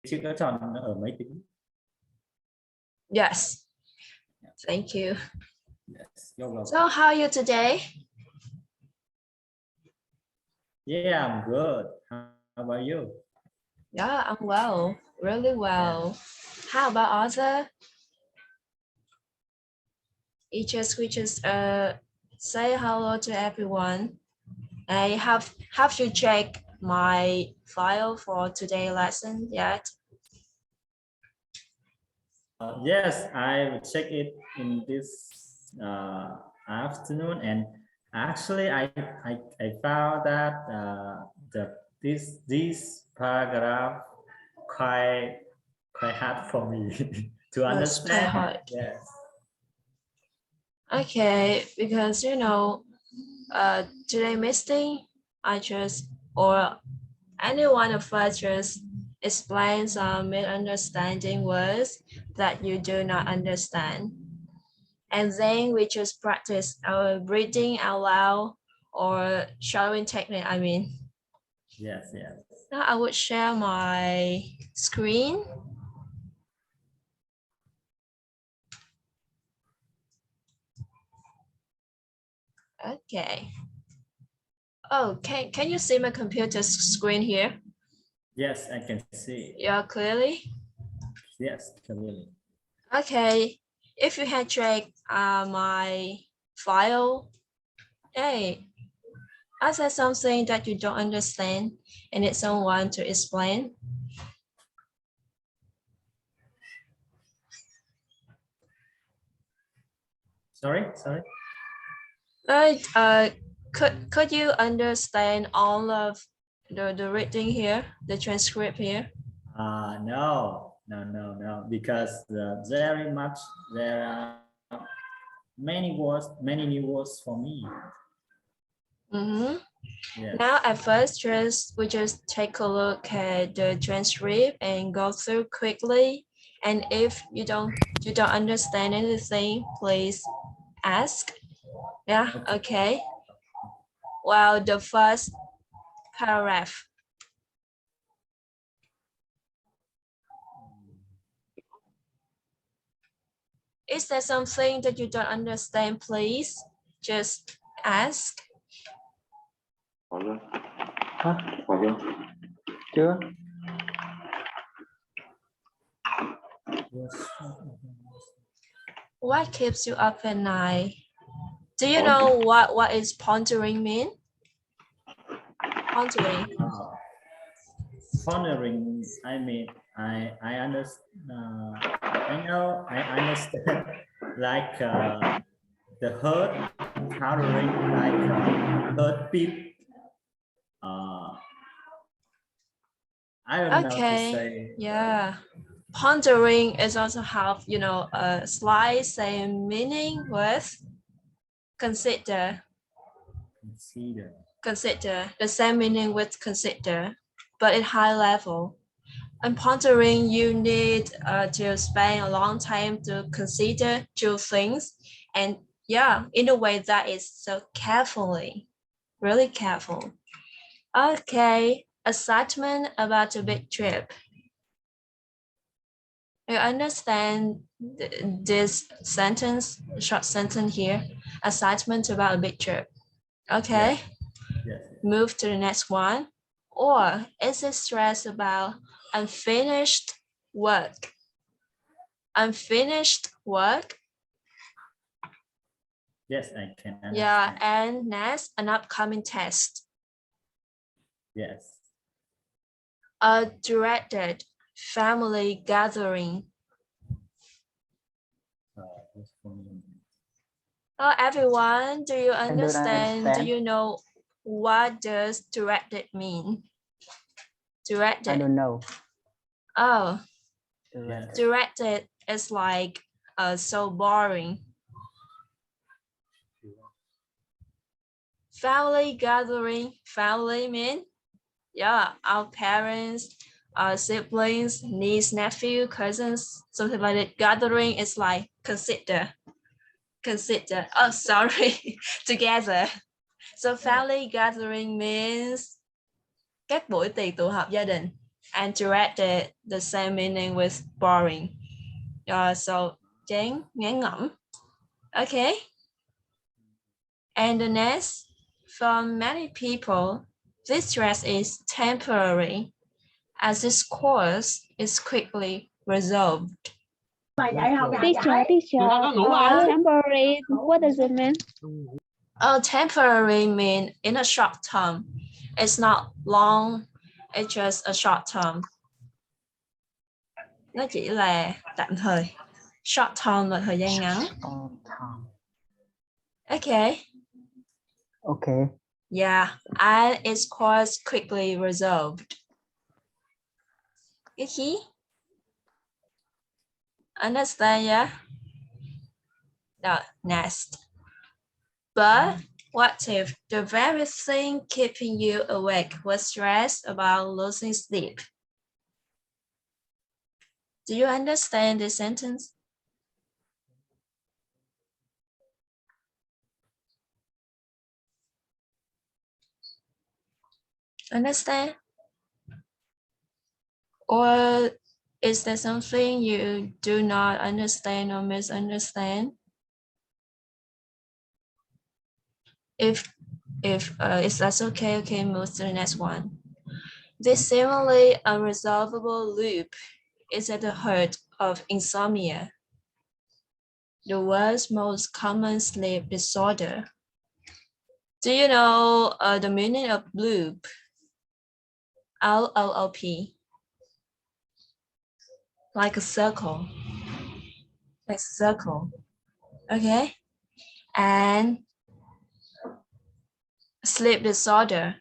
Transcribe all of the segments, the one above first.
chữ đó tròn ở máy tính. Yes. Thank you. Yes, you're welcome. So how are you today? Yeah, I'm good. How about you? Yeah, I'm well, really well. Yeah. How about Arthur? We just say hello to everyone. I have you check my file for today's lesson yet? Yes, I will check it in this afternoon, and actually, I found that this paragraph quite hard for me to It's quite understand. hard. Yes. Okay, because today meeting, I just or any one of us just explain some misunderstanding words that you do not understand. And then we just practice our reading out loud or shadowing technique, I mean. Yes, yes. Now I would share my screen. Okay. Oh, can you see my computer screen here? Yes, I can see. Yeah, clearly? Yes, clearly. Okay. If you had checked my file, hey, I said something that you don't understand and need someone to explain. Sorry. Could you understand all of the reading here, the transcript here? No, because there are many new words for me. Yes. Now at first we just take a look at the transcript and go through quickly. And if you don't understand anything, please ask. Yeah, okay. Well, the first paragraph. Is there something that you don't understand, please? Just ask. Hả? Bỏ vô. Chưa. What keeps you up at night? Do you know what is pondering mean? Pondering. Pondering. I mean, I understand. I understand. Like the hurt, powdering, like hurt beep. I don't know to say. Yeah. Pondering is also have a slight same meaning with consider. Consider the same meaning with consider, but at high level. And pondering, you need to spend a long time to consider two things, and yeah, in a way that is so carefully, really careful. Okay, excitement about a big trip. You understand this sentence, short sentence here, excitement about a big trip. Okay. Yes. Move to the next one. Or is it stress about unfinished work? Unfinished work? Yes, I can understand. Yeah, and next, an upcoming test. Yes. A directed family gathering. Oh, everyone, do you understand? Do you know what does directed mean? Directed. I don't know. Oh, Directed. Directed is like so boring. Family gathering. Family mean, yeah, our parents, our siblings, niece, nephew, cousins, something like that. Gathering is like consider. Oh, sorry, together. So family gathering means các buổi tiệc tụ họp gia đình. and directed the same meaning with boring. So chán, ngán ngẩm. Okay. And the next, for many people, this stress is temporary, as this course is quickly resolved. Teacher, temporary, what does it mean? Temporary mean in a short term. It's not long, it's just a short term. Nó chỉ là tạm thời. Short term là thời gian ngắn. Okay. Okay. Yeah, and its course quickly resolved. Cái khí? Understand, yeah? Next. But what if the very thing keeping you awake was stress about losing sleep? Do you understand this sentence? Understand? Or is there something you do not understand or misunderstand? If that's okay, move to the next one. This seemingly unresolvable loop is at the heart of insomnia, the world's most common sleep disorder. Do you know the meaning of loop? L-O-O-P. Like a circle. Like a circle. Okay? And sleep disorder.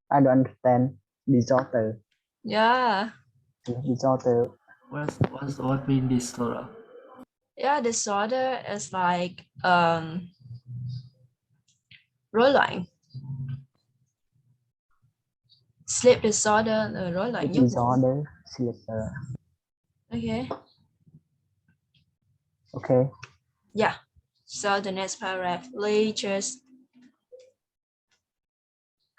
I don't understand. Disorder. Yeah. Disorder. What mean disorder? Yeah, disorder is like rối loạn. Sleep disorder là rối loạn giấc ngủ. Disorder. Sleep. Okay. Okay. Yeah. So the next paragraph, Lee just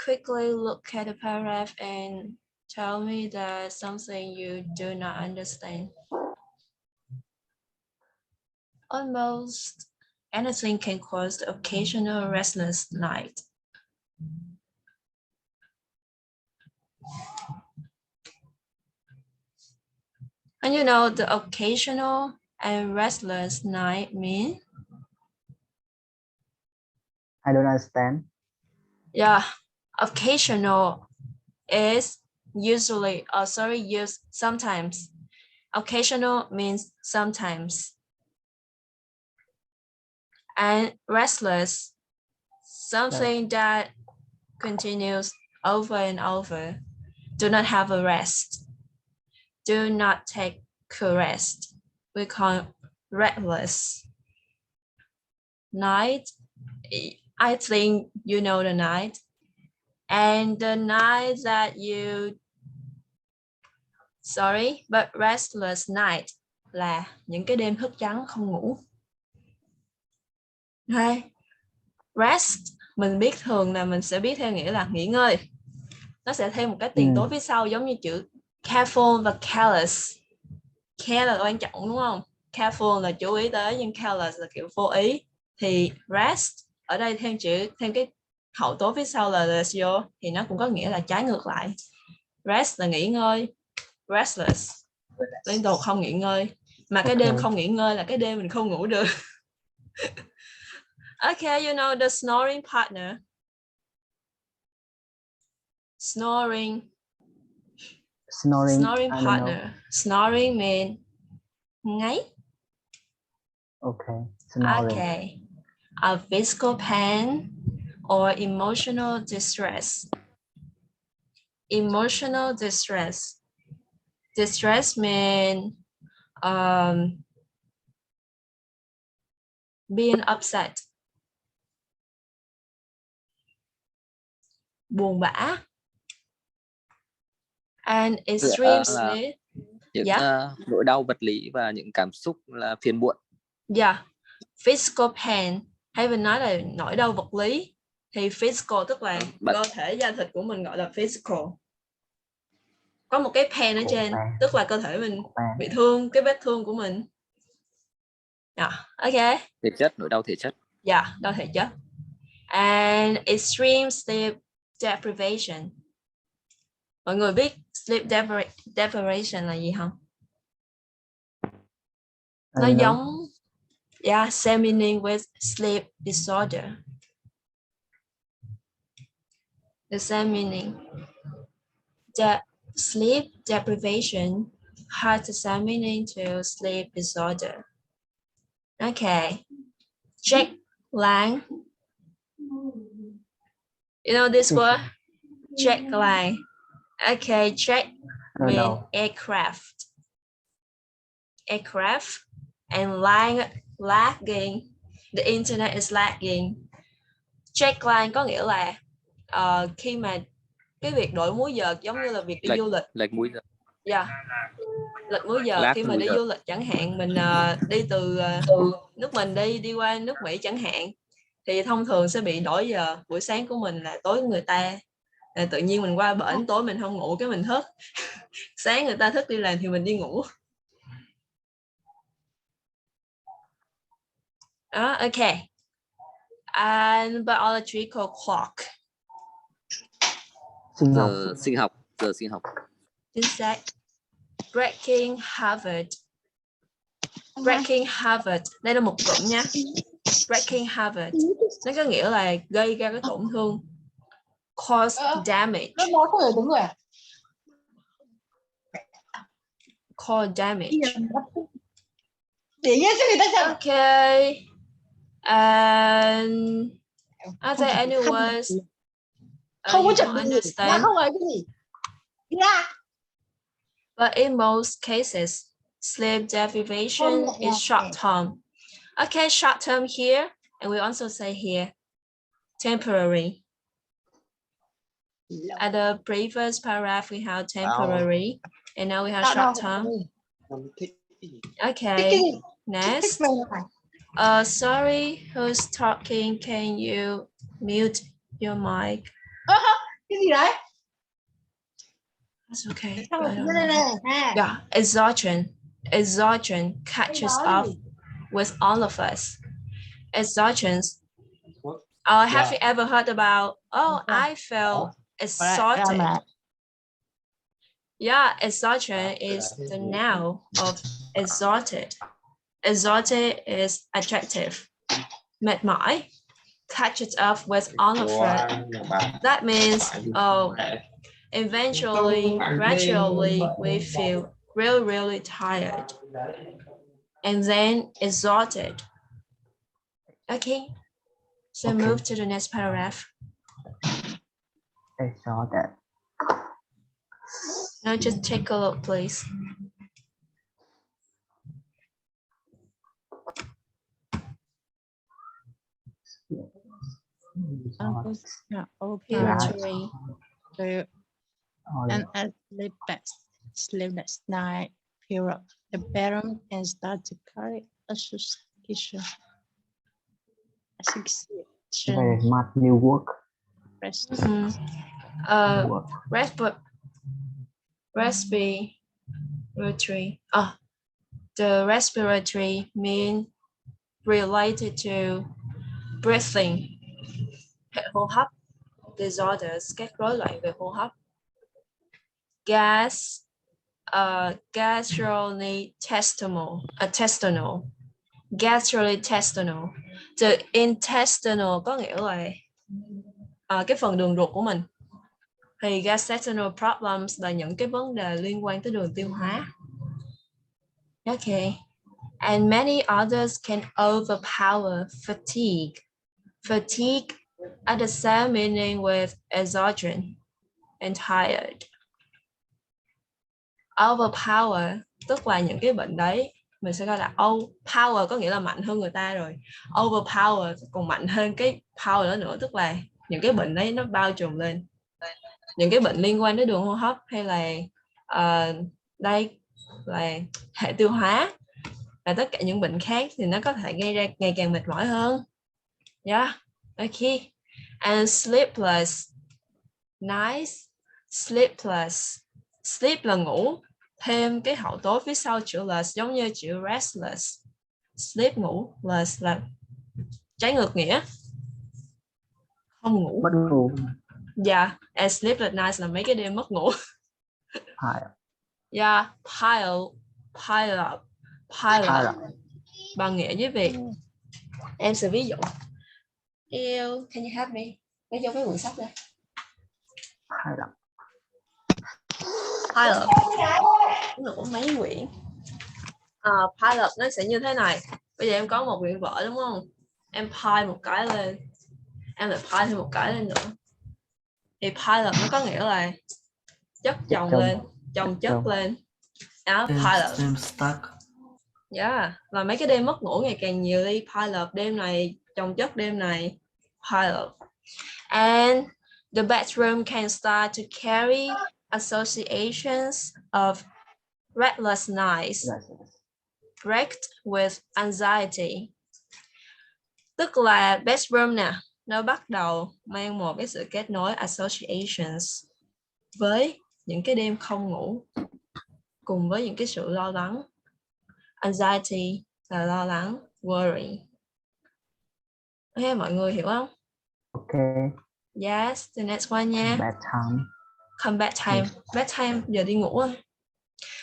quickly look at the paragraph and tell me that something you do not understand. Almost anything can cause the occasional restless night. And you know the occasional and restless night mean? I don't understand. Yeah, occasional is usually, used sometimes. Occasional means sometimes. And restless, something that continues over and over. Do not have a rest. Do not take a rest. We call restless. Night, I think you know the night. And the night that but restless night là những cái đêm thức trắng không ngủ. Hay, rest mình biết thường là mình sẽ biết theo nghĩa là nghỉ ngơi. Nó sẽ thêm một cái tiền tố phía sau giống như chữ careful và careless. Care là quan trọng đúng không? Careful là chú ý tới, nhưng careless là kiểu vô ý. Thì rest ở đây thêm cái hậu tố phía sau là less vô thì nó cũng có nghĩa là trái ngược lại. Rest là nghỉ ngơi, restless liên tục không nghỉ ngơi. Mà cái đêm không nghỉ ngơi là cái đêm mình không ngủ được. Okay, you know the snoring partner. Snoring partner. Snoring mean ngáy. Okay. Snoring. Okay. A physical pain or emotional distress. Emotional distress. Distress mean being upset. Buồn bã. And extreme sleep. Những nỗi đau vật lý và những cảm xúc là phiền muộn. Yeah. Physical pain hay mình nói là nỗi đau vật lý. Thì physical tức là Bệnh. cơ thể da thịt của mình gọi là physical. Có một cái pain ở trên, tức là cơ thể mình bị thương, cái vết thương của mình. Ok. Thể chất, nỗi đau thể chất. Yeah, đau thể chất. And extreme sleep deprivation. Mọi người biết sleep deprivation là gì không? Nó giống same meaning with sleep disorder. The same meaning. Sleep deprivation has the same meaning to sleep disorder. Okay. Jet lag. You know this word? Jet lag. Okay, jet means aircraft. Aircraft and lagging. The internet is lagging. Jet lag có nghĩa là khi mà cái việc đổi múi giờ giống như là việc đi du lịch. Lệch múi giờ. Yeah. Lệch múi giờ khi mà đi du lịch chẳng hạn, mình đi từ nước mình đi qua nước Mỹ chẳng hạn, thì thông thường sẽ bị đổi giờ. Buổi sáng của mình là tối của người ta. Tự nhiên mình qua bển tối mình không ngủ cái mình thức. Sáng người ta thức đi làm thì mình đi ngủ. Okay. And biological clock. Giờ sinh học. Chính xác. Breaking habit. Breaking habit. Đây là một cụm nha. Breaking habit. Nó có nghĩa là gây ra cái tổn thương. Cause damage. Cause damage. Okay. And are there any words you don't understand? But in most cases, sleep deprivation is short term. Okay, short term here, and we also say here, temporary. At the previous paragraph, we have temporary, and now we have short term. Okay, next. Sorry, who's talking? Can you mute your mic? Cái gì đấy? That's okay. Yeah, exhaustion. Exhaustion catches up with all of us. Exhaustion. Have you ever heard about, I felt exhausted? Yeah, exhaustion is the noun of exhausted. Exhausted is adjective. Mệt mỏi. Catches up with all of us. That means, eventually, gradually, we feel really tired. And then exhausted. Okay. So move to the next paragraph. I saw that. Now just take a look, please. Poetry. And at sleepless night period, the parent can start to carry asphyxiation. Very much new work. Respiratory. The respiratory mean related to breathing. Hệ hô hấp. Disorders, các rối loạn về hô hấp. Gastrointestinal. Gastrointestinal. Từ intestinal có nghĩa là cái phần đường ruột của mình. Thì gastrointestinal problems là những cái vấn đề liên quan tới đường tiêu hóa. Okay. And many others can overpower fatigue. Fatigue are the same meaning with exhaustion and tired. Overpower tức là những cái bệnh đấy mình sẽ gọi là power có nghĩa là mạnh hơn người ta rồi. Overpower còn mạnh hơn cái power đó nữa, tức là những cái bệnh đấy nó bao trùm lên. Những cái bệnh liên quan đến đường hô hấp hay là đây là hệ tiêu hóa và tất cả những bệnh khác thì nó có thể gây ra ngày càng mệt mỏi hơn. Yeah, okay. And sleepless nights. Sleepless. Sleep là ngủ, thêm cái hậu tố phía sau chữ less giống như chữ restless. Sleep ngủ, less là trái ngược nghĩa, không ngủ. Mất ngủ. Yeah, and sleepless nights là mấy cái đêm mất ngủ. Pile. Yeah, pile up. Bằng nghĩa với việc. Em sẽ ví dụ. Yêu, can you help me? Lấy cho cái quyển sách đây. Pile up. Pile up. Nữa mấy quyển. Pile up nó sẽ như thế này. Bây giờ em có một quyển vở đúng không? Em pile một cái lên. Em lại pile thêm một cái lên nữa. Thì pile up nó có nghĩa là chất chồng lên, chồng chất lên. Pile up. Them stack. Yeah, và mấy cái đêm mất ngủ ngày càng nhiều đi, pile up, đêm này chồng chất đêm này, pile up. And the bedroom can start to carry associations of restless nights, wrecked with anxiety. Tức là bedroom nè, nó bắt đầu mang một cái sự kết nối associations với những cái đêm không ngủ, cùng với những cái sự lo lắng. Anxiety là lo lắng, worry. Ok, mọi người hiểu không? Ok. Yes, the next one nha. Bedtime. Come bedtime. Bedtime giờ đi ngủ rồi.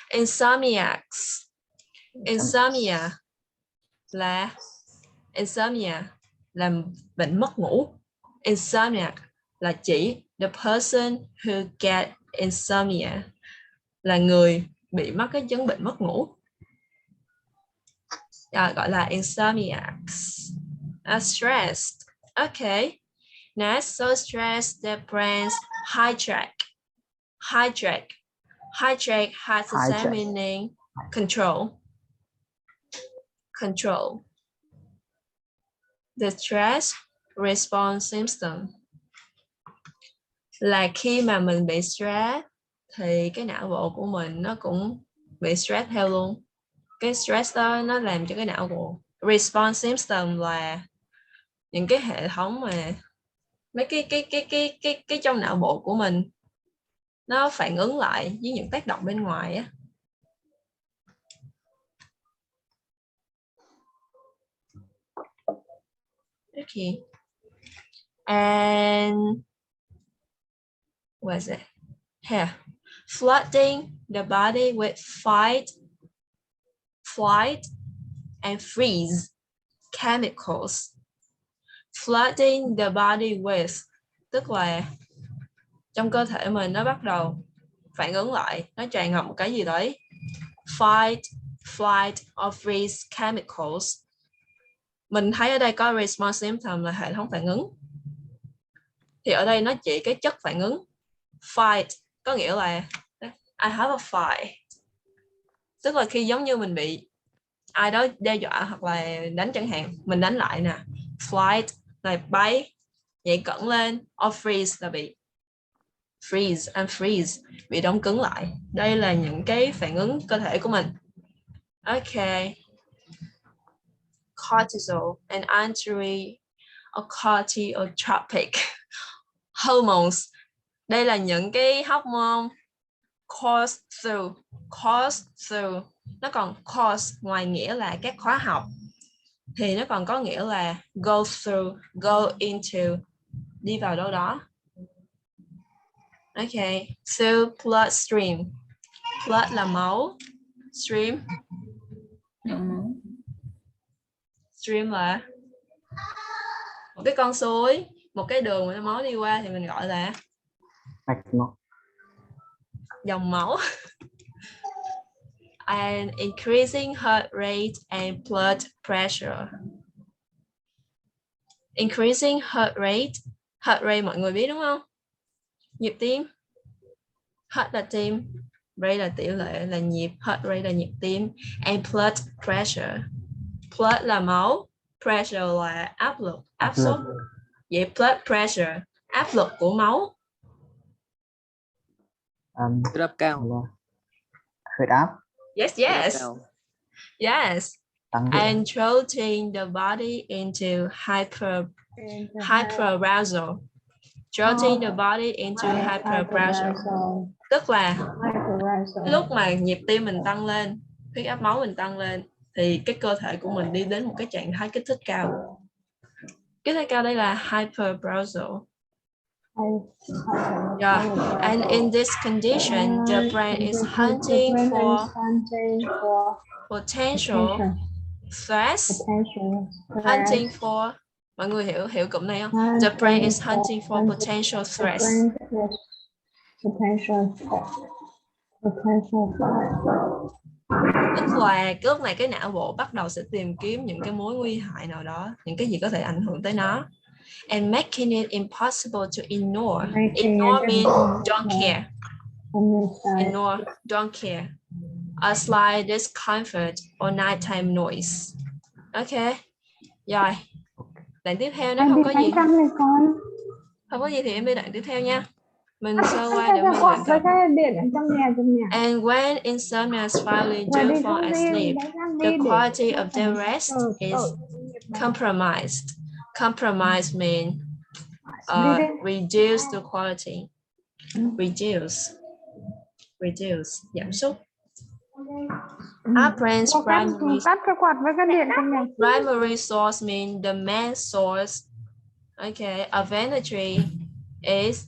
Insomniacs. Insomnia là bệnh mất ngủ. Insomniac là chỉ the person who get insomnia, là người bị mắc cái chứng bệnh mất ngủ. Gọi là insomniacs. Stressed. Okay. Next, so stressed their brains hijack. Hijack has the same meaning. Control. The stress response system là khi mà mình bị stress thì cái não bộ của mình nó cũng bị stress theo luôn. Cái stress đó nó làm cho cái não bộ. Response system là những cái hệ thống mà mấy cái trong não bộ của mình nó phản ứng lại với những tác động bên ngoài á. Okay. And what is it? Here. Flooding the body with fight, flight, and freeze chemicals. Flooding the body with, tức là trong cơ thể mình nó bắt đầu phản ứng lại, nó tràn ngập một cái gì đấy. Fight, flight, or freeze chemicals. Mình thấy ở đây có response symptom là hệ thống phản ứng. Thì ở đây nó chỉ cái chất phản ứng. Fight có nghĩa là I have a fight. Tức là khi giống như mình bị ai đó đe dọa hoặc là đánh chẳng hạn, mình đánh lại nè. Flight là bay, nhảy cẫng lên. Or freeze là bị freeze and freeze, bị đông cứng lại. Đây là những cái phản ứng cơ thể của mình. Okay. Cortisol and anti-cortiotropic hormones. Đây là những cái hormone course through. Nó còn course ngoài nghĩa là các khóa học thì nó còn có nghĩa là go through, go into, đi vào đâu đó. Okay, so bloodstream. Blood là máu, stream. Dòng máu. Stream là một cái con suối, một cái đường mà máu đi qua thì mình gọi là dòng máu. And increasing heart rate and blood pressure. Increasing heart rate. Heart rate mọi người biết đúng không? Nhịp tim. Heart là tim, rate là tỷ lệ, là nhịp. Heart rate là nhịp tim. And blood pressure. Blood là máu, pressure là áp lực, áp suất. Vậy blood pressure, áp lực của máu. Huyết áp cao. Huyết áp. Yes. And throttling the body into hyperarousal. jolting the body into hyperarousal. Tức là lúc mà nhịp tim mình tăng lên, huyết áp máu mình tăng lên thì cái cơ thể của mình đi đến một cái trạng thái kích thích cao. Kích thích cao đây là hyperarousal. Yeah. And in this condition, the brain is hunting for potential threats. Hunting for, mọi người hiểu cụm này không? The brain is hunting for potential threats. Tức là lúc này cái não bộ bắt đầu sẽ tìm kiếm những cái mối nguy hại nào đó, những cái gì có thể ảnh hưởng tới nó. And making it impossible to ignore. Ignore means don't care. Ignore, don't care. A slight discomfort or nighttime noise. Ok. Rồi. Đoạn tiếp theo nó không có gì. Không có gì thì em đi đoạn tiếp theo nha. Mình sơ qua để mình hoàn thành. And when insomnia finally do fall asleep, the quality of their rest is compromised. Compromise means reduce the quality. Reduce, giảm sút. Our brain's primary source means the main source, okay, of energy is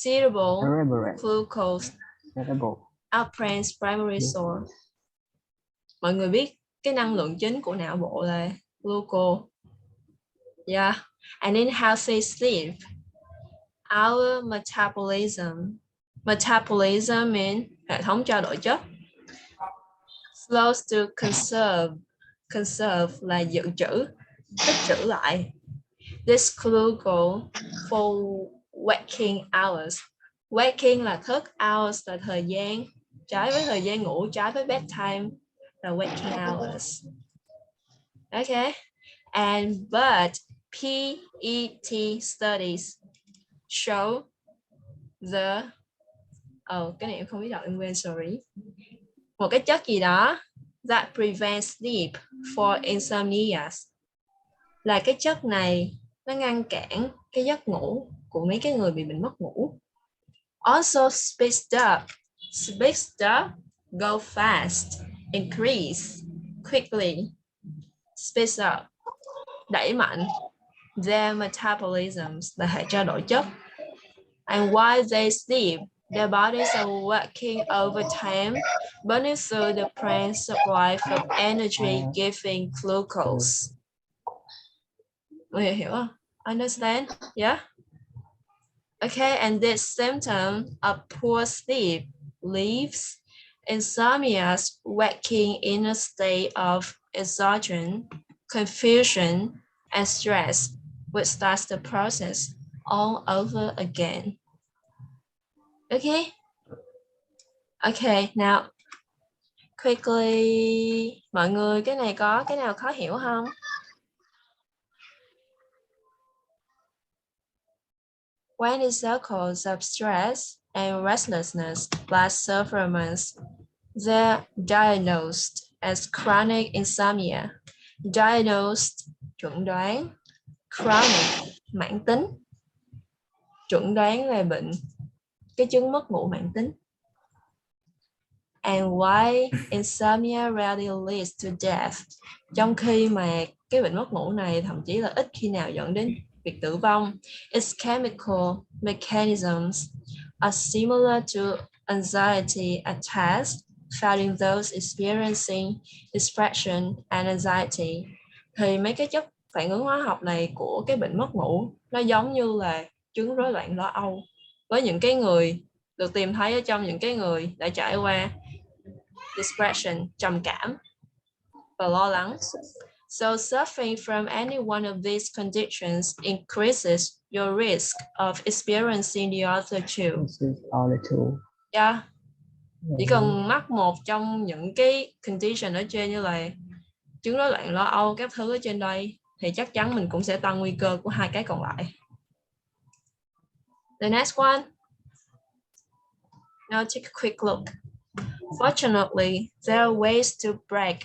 cerebral glucose. Our brain's primary source. Mọi người biết cái năng lượng chính của não bộ là glucose. Yeah. And in healthy sleep, our metabolism means hệ thống trao đổi chất. Slows to conserve là dự trữ, tích trữ lại. This glucose for waking hours. Waking là thức, hours là thời gian, trái với thời gian ngủ, trái với bedtime là waking hours. Okay. And but PET studies show the cái này em không biết đọc, em quên, sorry. Một cái chất gì đó that prevents sleep for insomnia. Là cái chất này nó ngăn cản cái giấc ngủ của mấy cái người bị bệnh mất ngủ. Also speeds up, go fast, increase, quickly, speeds up, đẩy mạnh, their metabolisms là hệ trao đổi chất. And while they sleep, their bodies are working overtime, burning through the brain supply of energy giving glucose. Hiểu không? Understand? Yeah? Okay, and this symptom of poor sleep leaves insomnia waking in a state of exhaustion, confusion, and stress, which starts the process all over again. Okay? Okay, now quickly, mọi người cái này có cái nào khó hiểu không? When the circles of stress and restlessness last several months, they're diagnosed as chronic insomnia. Diagnosed, chuẩn đoán. Chronic, mãn tính. Chuẩn đoán là bệnh, cái chứng mất ngủ mãn tính. And why insomnia rarely leads to death. Trong khi mà cái bệnh mất ngủ này thậm chí là ít khi nào dẫn đến việc tử vong. Its chemical mechanisms are similar to anxiety attacks, found in those experiencing depression and anxiety. Thì mấy cái chất phản ứng hóa học này của cái bệnh mất ngủ nó giống như là chứng rối loạn lo âu với những cái người được tìm thấy ở trong những cái người đã trải qua depression, trầm cảm và lo lắng. So suffering from any one of these conditions increases your risk of experiencing the other two. Yeah. Chỉ cần mắc một trong những cái condition ở trên như là chứng rối loạn lo âu các thứ ở trên đây thì chắc chắn mình cũng sẽ tăng nguy cơ của hai cái còn lại. The next one. Now take a quick look. Fortunately, there are ways to break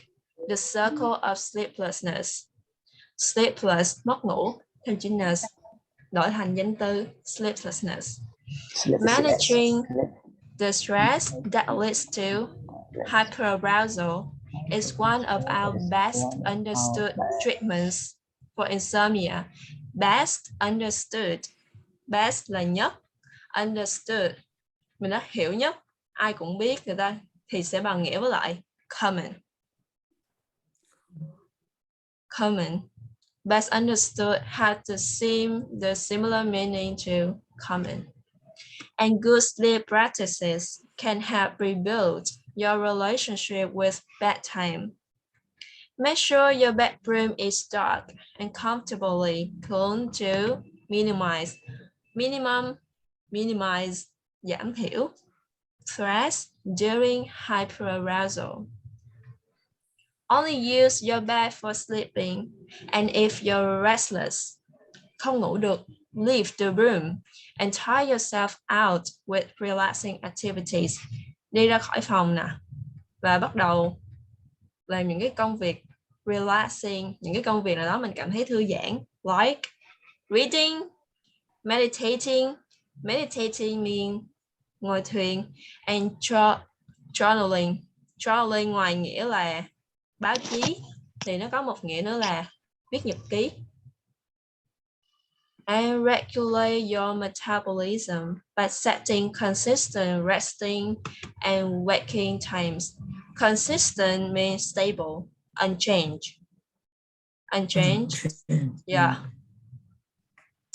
the circle of sleeplessness. Sleepless, mất ngủ, emptiness. đổi thành danh từ sleeplessness. Sleeplessness. Managing the stress that leads to hyperarousal is one of our best understood treatments for insomnia. Best understood. Best là nhất. Understood. Mình đã hiểu nhất. Ai cũng biết người ta thì sẽ bằng nghĩa với lại common. Common. Best understood had the similar meaning to common. And good sleep practices can help rebuild your relationship with bedtime. Make sure your bedroom is dark and comfortably cool to minimize giảm thiểu stress during hyperarousal. Only use your bed for sleeping, and if you're restless, không ngủ được, leave the room and tire yourself out with relaxing activities. Đi ra khỏi phòng nè và bắt đầu làm những cái công việc relaxing, những cái công việc nào đó mình cảm thấy thư giãn, like reading, meditating. Meditating mean ngồi thiền, and journaling. Journaling ngoài nghĩa là báo chí thì nó có một nghĩa nữa là viết nhật ký. And regulate your metabolism by setting consistent resting and waking times. Consistent means stable, unchanged. Unchanged, yeah.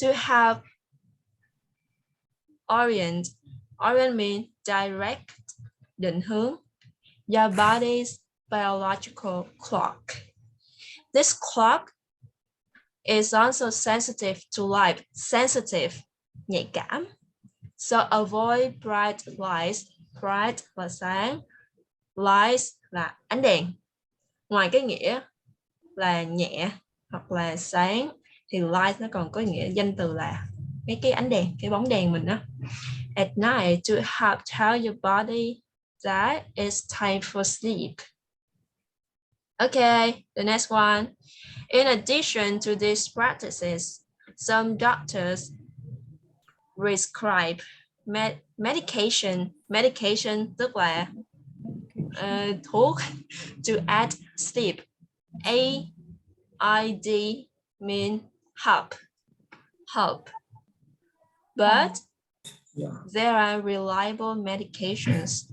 To have orient means direct, định hướng. Your body's biological clock. This clock is also sensitive to light, sensitive, nhạy cảm. So avoid bright lights. Bright là sáng, lights là ánh đèn. Ngoài cái nghĩa là nhẹ hoặc là sáng thì light nó còn có nghĩa danh từ là cái ánh đèn, cái bóng đèn mình đó. At night to help tell your body that it's time for sleep. Okay, the next one. In addition to these practices, some doctors prescribe medication. Medication tức là thuốc to add sleep. AID mean help. But there are reliable medications.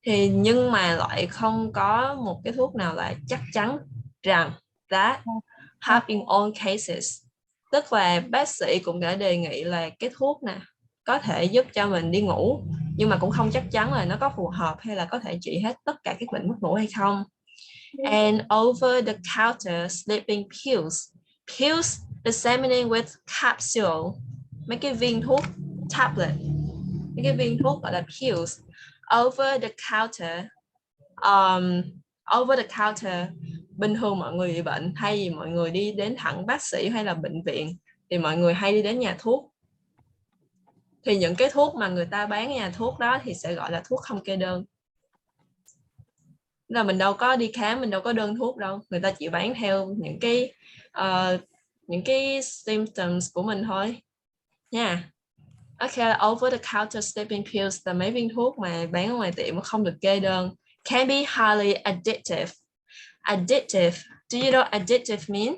Thì nhưng mà lại không có một cái thuốc nào là chắc chắn rằng that help in all cases. Tức là bác sĩ cũng đã đề nghị là cái thuốc nè có thể giúp cho mình đi ngủ, nhưng mà cũng không chắc chắn là nó có phù hợp hay là có thể trị hết tất cả các bệnh mất ngủ hay không. And over-the-counter sleeping pills. Pills examining with capsule. Mấy cái viên thuốc tablet. Mấy cái viên thuốc gọi là pills. Over-the-counter. Bình thường mọi người bị bệnh, thay vì mọi người đi đến thẳng bác sĩ hay là bệnh viện thì mọi người hay đi đến nhà thuốc. Thì những cái thuốc mà người ta bán ở nhà thuốc đó thì sẽ gọi là thuốc không kê đơn. Là mình đâu có đi khám, mình đâu có đơn thuốc đâu, người ta chỉ bán theo những cái symptoms của mình thôi nha. Okay, over the counter sleeping pills là mấy viên thuốc mà bán ở ngoài tiệm mà không được kê đơn. Can be highly addictive. Addictive. Do you know addictive mean?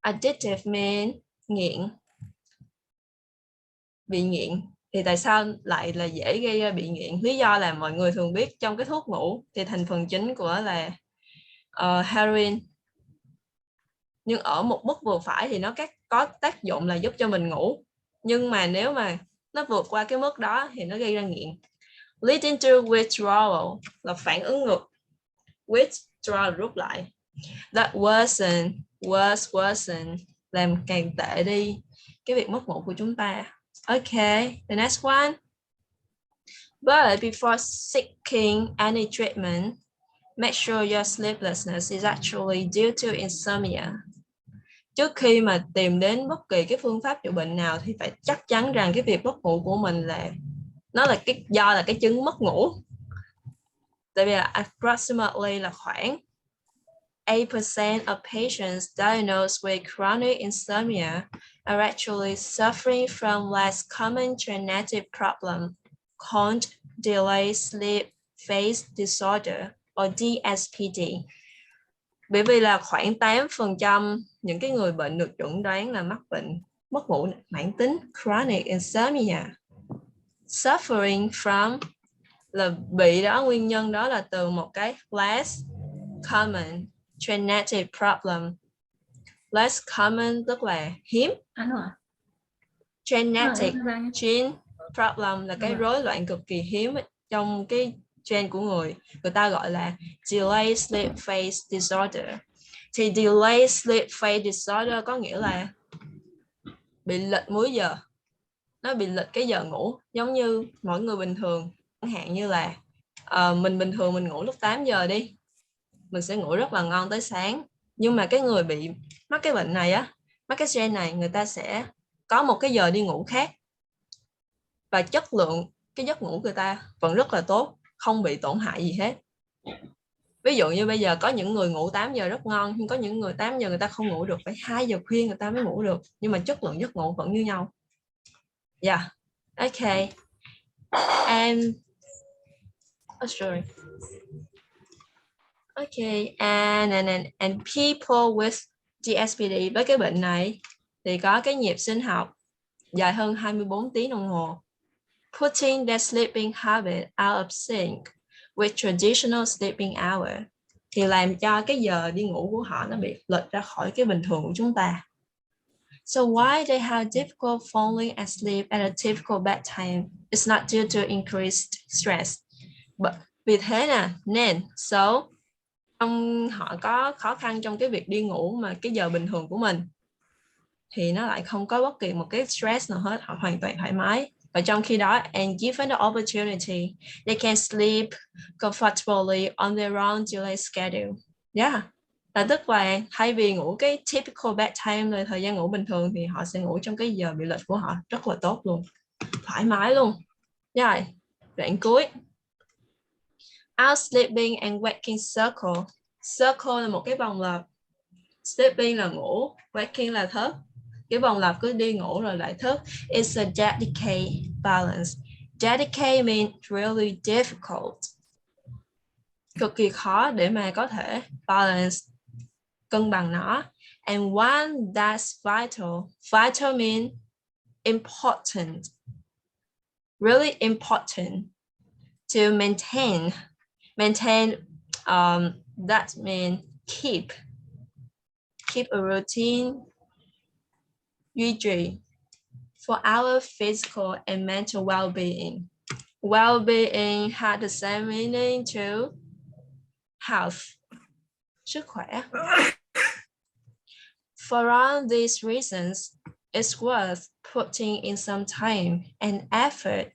Addictive mean nghiện. Bị nghiện. Thì tại sao lại là dễ gây ra bị nghiện? Lý do là mọi người thường biết trong cái thuốc ngủ thì thành phần chính của là heroin. Nhưng ở một mức vừa phải thì nó có tác dụng là giúp cho mình ngủ. Nhưng mà nếu mà nó vượt qua cái mức đó thì nó gây ra nghiện. Leading to withdrawal là phản ứng ngược. Withdraw là rút lại. That worsen làm càng tệ đi cái việc mất ngủ của chúng ta. Okay, the next one. But before seeking any treatment, make sure your sleeplessness is actually due to insomnia. Trước khi mà tìm đến bất kỳ cái phương pháp chữa bệnh nào thì phải chắc chắn rằng cái việc mất ngủ của mình là nó là do là cái chứng mất ngủ. Tại vì là approximately là khoảng 8% of patients diagnosed with chronic insomnia are actually suffering from less common genetic problem called delayed sleep phase disorder or DSPD. Bởi vì là khoảng 8% những cái người bệnh được chẩn đoán là mắc bệnh mất ngủ mãn tính chronic insomnia. Suffering from là bị đó, nguyên nhân đó là từ một cái less common genetic problem. Less common tức là hiếm. Anh rồi. Genetic gene problem là cái rối loạn cực kỳ hiếm trong cái gen của người ta gọi là delayed sleep phase disorder. Thì delayed sleep phase disorder có nghĩa là bị lệch múi giờ, nó bị lệch cái giờ ngủ, giống như mỗi người bình thường, chẳng hạn như là mình bình thường mình ngủ lúc 8 giờ đi, mình sẽ ngủ rất là ngon tới sáng, nhưng mà cái người bị mắc cái bệnh này á, mắc cái gen này, người ta sẽ có một cái giờ đi ngủ khác và chất lượng cái giấc ngủ người ta vẫn rất là tốt, không bị tổn hại gì hết. Ví dụ như bây giờ có những người ngủ 8 giờ rất ngon, nhưng có những người 8 giờ người ta không ngủ được, phải 2 giờ khuya người ta mới ngủ được, nhưng mà chất lượng giấc ngủ vẫn như nhau. Yeah, okay. And sorry. Okay, and people with DSPD với cái bệnh này thì có cái nhịp sinh học dài hơn 24 tiếng đồng hồ, putting their sleeping habit out of sync with traditional sleeping hour, thì làm cho cái giờ đi ngủ của họ nó bị lệch ra khỏi cái bình thường của chúng ta. So why they have difficult falling asleep at a typical bedtime? It's not due to increased stress. But vì thế nè, nên họ có khó khăn trong cái việc đi ngủ mà cái giờ bình thường của mình thì nó lại không có bất kỳ một cái stress nào hết, họ hoàn toàn thoải mái. Và trong khi đó, and given the opportunity, they can sleep comfortably on their own delayed schedule. Yeah, là tức là thay vì ngủ cái typical bedtime là thời gian ngủ bình thường thì họ sẽ ngủ trong cái giờ bị lệch của họ rất là tốt luôn, thoải mái luôn. Rồi, đoạn cuối. Our sleeping and waking circle. Circle là một cái vòng lặp. Sleeping là ngủ, waking là thức. Cái vòng lặp cứ đi ngủ rồi lại thức. It's a delicate balance. Delicate means really difficult. Cực kỳ khó để mà có thể balance, cân bằng nó. And one that's vital. Vital means important. Really important to maintain. Maintain, that means keep a routine, duy trì, for our physical and mental well-being. Well-being had the same meaning to health, sức khỏe. For all these reasons, it's worth putting in some time and effort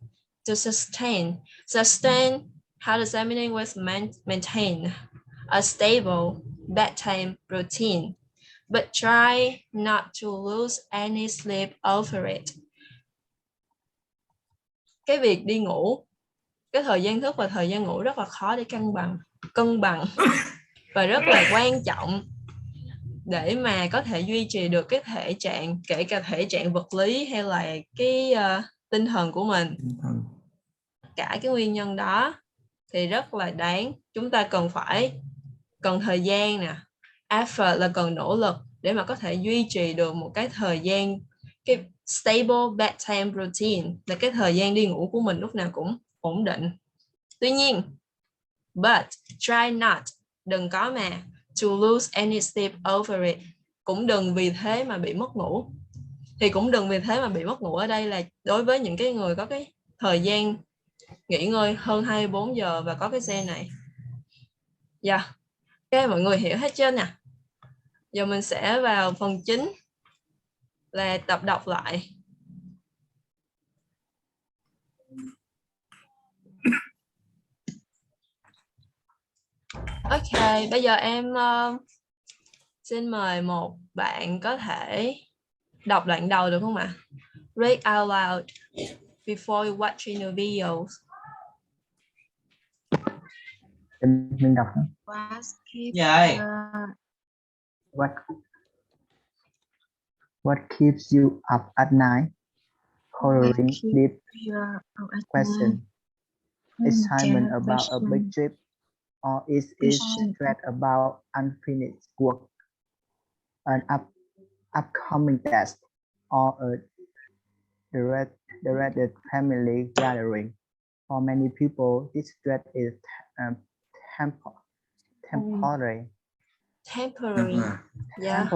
to sustain. Sustain had the same meaning with maintain a stable bedtime routine, but try not to lose any sleep over it. Cái việc đi ngủ, cái thời gian thức và thời gian ngủ rất là khó để cân bằng và rất là quan trọng để mà có thể duy trì được cái thể trạng, kể cả thể trạng vật lý hay là cái tinh thần của mình. Cả cái nguyên nhân đó thì rất là đáng, chúng ta cần thời gian nè, effort là cần nỗ lực để mà có thể duy trì được một cái thời gian, cái stable bedtime routine là cái thời gian đi ngủ của mình lúc nào cũng ổn định. Tuy nhiên, but try not, đừng có mà to lose any sleep over it, cũng đừng vì thế mà bị mất ngủ. Thì cũng đừng vì thế mà bị mất ngủ ở đây là đối với những cái người có cái thời gian nghỉ ngơi hơn 24 giờ và có cái gen này. Dạ, ok, mọi người hiểu hết chưa nè? Giờ mình sẽ vào phần chính là tập đọc lại. Ok, bây giờ em xin mời một bạn có thể đọc đoạn đầu được không ạ? Read out loud before you watching the videos. Mình đọc. Was keep Dạ ơi. What keeps you up at night? Coloring deep question. Excitement about a big trip, or is it stress about unfinished work, an upcoming test, or a dreaded family gathering? For many people, this stress is temporary. Yeah.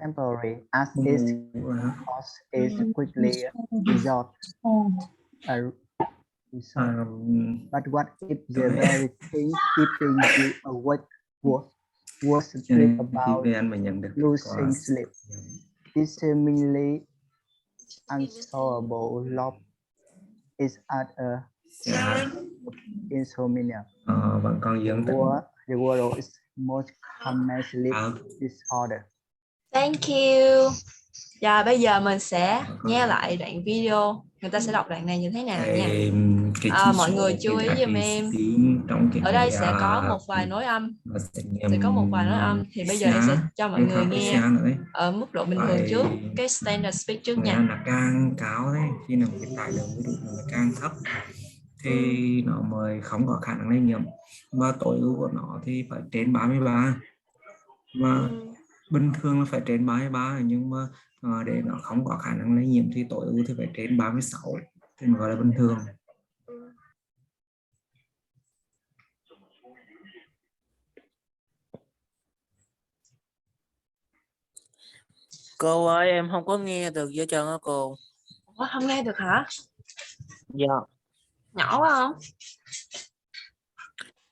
Temporary, as its cause is quickly resolved. But what if the very thing keeping you awake was stress about losing sleep? This seemingly unsolvable loss is at a insomnia. Vẫn còn dưỡng tĩnh. The world's most common sleep disorder. Thank you. Và bây giờ mình sẽ nghe lại đoạn video. Người ta sẽ đọc đoạn này như thế nào nha. Mọi người chú ý giùm em. Ở đây sẽ có một vài nối âm. Thì bây giờ em sẽ cho mọi người nghe ở mức độ bình thường trước, cái standard speed trước nha. Là càng cao đấy, khi nào cái tải lượng ví dụ là càng thấp thì nó mới không có khả năng lây nhiễm, và tối ưu của nó thì phải trên 33, và bình thường là phải trên 33, nhưng mà để nó không có khả năng lây nhiễm thì tối ưu thì phải trên 36 thì nó gọi là bình thường. Cô ơi, em không có nghe được với chân á cô. Không nghe được hả? Dạ. Nhỏ quá không?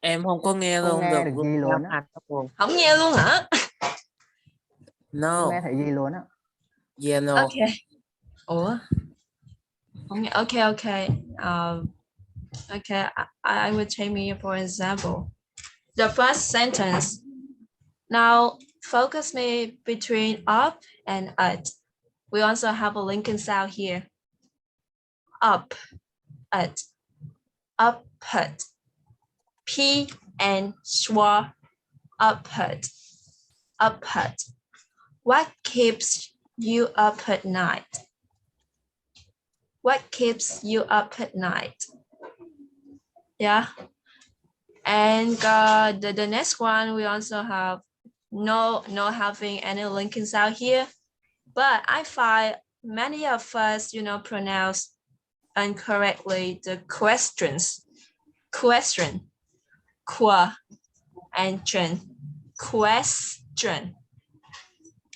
Em không có nghe luôn nghe được gì luôn á. Không nghe luôn hả? No. Không nghe thấy gì luôn á. Yeah, no. Okay. Ủa? Không nghe. Okay. Okay, I will take me for example. The first sentence. Now focus me between up and at. We also have a linking sound here. Up, at, up, at. P and schwa, up, at. What keeps you up at night? What keeps you up at night? Yeah. And the next one, we also have no having any linking sound here, but I find many of us, pronounce incorrectly the questions. Question, qua, and chen. Question.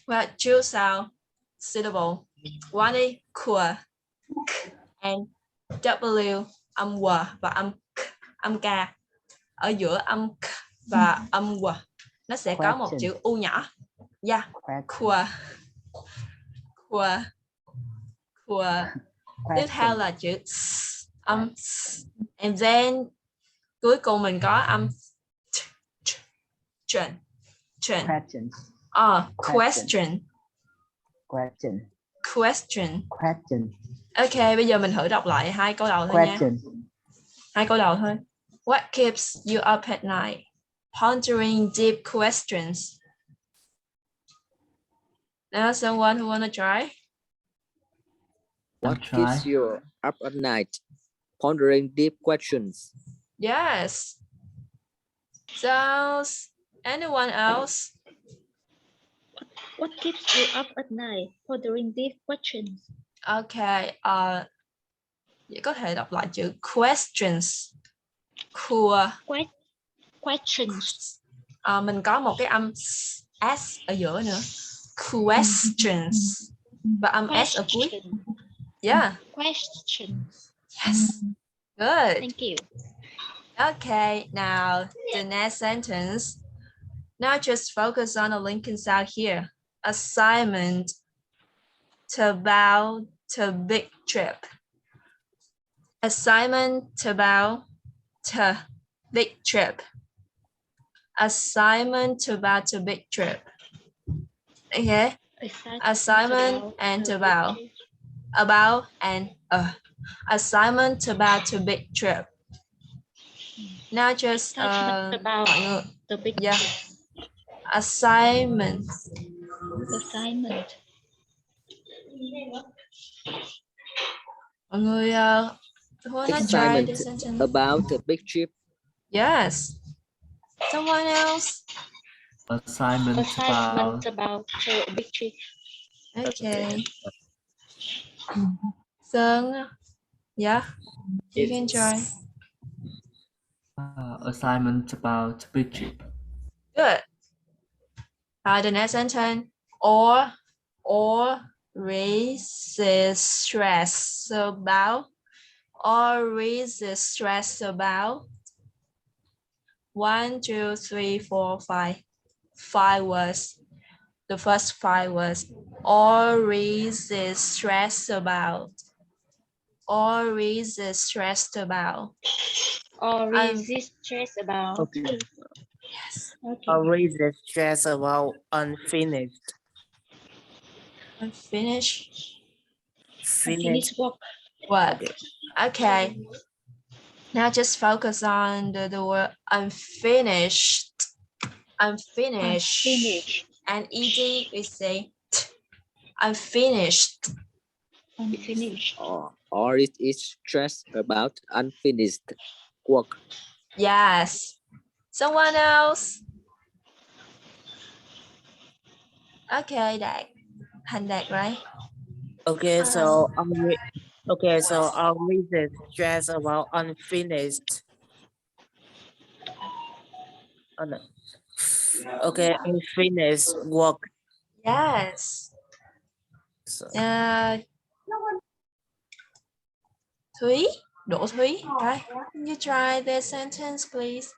Well, two sound syllable. One is qua, and W âm w và âm k. Ở giữa âm k và âm w nó sẽ có một chữ u nhỏ. Yeah. Qua. Tiếp theo là chữ âm and then cuối cùng mình có âm question. Question. Ok, bây giờ mình thử đọc lại 2 câu đầu thôi nha. 2 câu đầu thôi. What keeps you up at night? Pondering deep questions. Now, someone who wanna try? What keeps you up at night? Pondering deep questions. Yes. So, anyone else? What keeps you up at night? Pondering deep questions. Okay. Vậy có thể đọc lại chữ questions. Questions. Mình có một cái âm s ở giữa nữa. Questions. Và âm s ở cuối. Yeah. Questions. Yes. Good. Thank you. Okay, now the next sentence. Now just focus on the linking sound here. Assignment to bow to big trip. Assignment to bow to big trip. Assignment to bow to big trip. Okay. Assignment and to bow. About and assignment to bow to big trip. Now just about the big trip. Assignment. Assignment. Mọi người who wanna try Assignment the sentence? about a big trip. Yes. Someone else? Assignment Assignment about about a big trip. Okay. Sơn, yeah, you can try. assignment about big trip. Good. The next sentence. Or raises stress about. Or raises stress about. 1, 2, 3, 4, 5. 5 words. The first 5 words. Or raises stress about. Or raises stressed about. Or resist stress about. Okay. Yes. Okay. Or raise the stress about unfinished. Unfinished Unfinished work. work. Okay. Now just focus on the word unfinished. Unfinished. Unfinished. And ed we say t. Unfinished. Unfinished. Or it is stress about unfinished work. Yes. Someone else? Okay, Đạt. Thành Đạt, right? Okay, so I'll raise the stress about unfinished. Oh, no. Okay, unfinished work. Yes. So, Thúy, Đỗ Thúy, right? Can you try this sentence, please?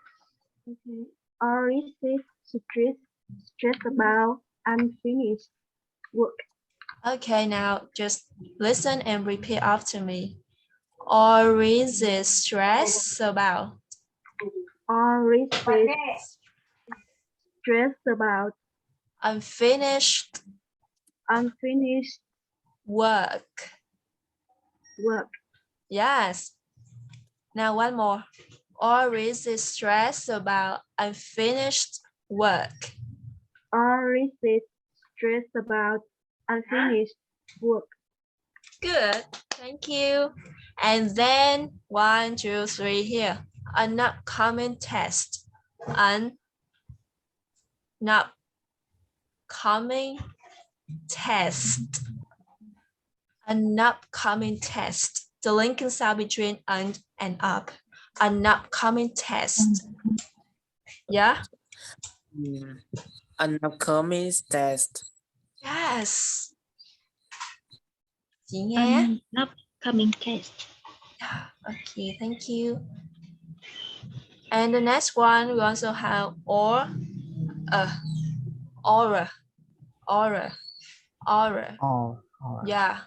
Okay. Or is it stress about unfinished work? Okay, now just listen and repeat after me. Or is it stress about? Or is it stress about Unfinished work. Yes. Now one more. Or is it stress about unfinished work? Or is it stress about unfinished work? Good. Thank you. And then 1, 2, 3 here. An upcoming test. An upcoming test. An upcoming test. The linking sound between and up. An upcoming test. Yeah? an upcoming test. Yes. Chị nghe. An upcoming test. Okay, thank you. And the next one, we also have aura. Yeah.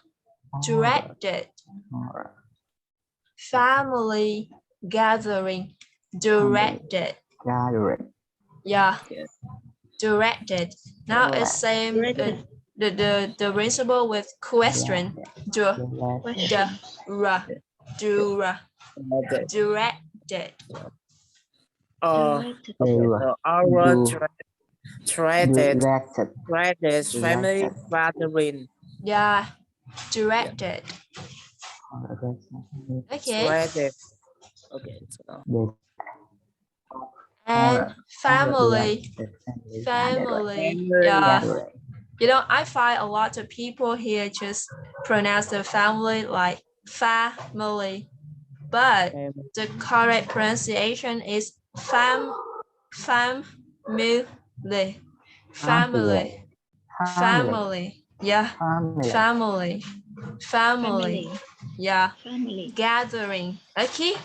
Directed. Family gathering. Directed. Yeah. Directed. Now it's same the principle with question. Directed. So our traded family gathering. Yeah. Directed. Okay. Traded. Okay. So, And family. Yeah. You know, I find a lot of people here just pronounce the family like family, but the correct pronunciation is family. Yeah. Family. Yeah. Family. Gathering. Okay.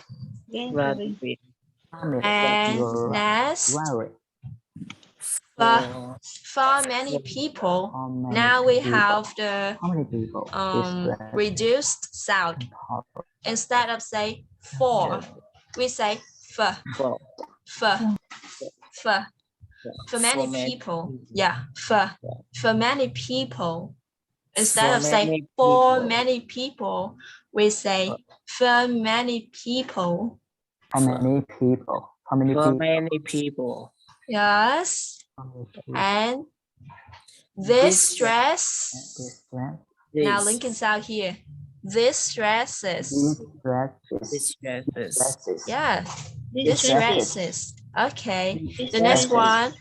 Gathering. And next, for many people, now we have the reduced sound. Instead of say for, we say for. For many people, yeah, for many people. Instead of say for many people, we say for many people. For many people. For many people. Yes. And this dress. This dress. Now Lincoln sound here. This dresses. This dresses. Yeah. This This dresses. Okay. The next one.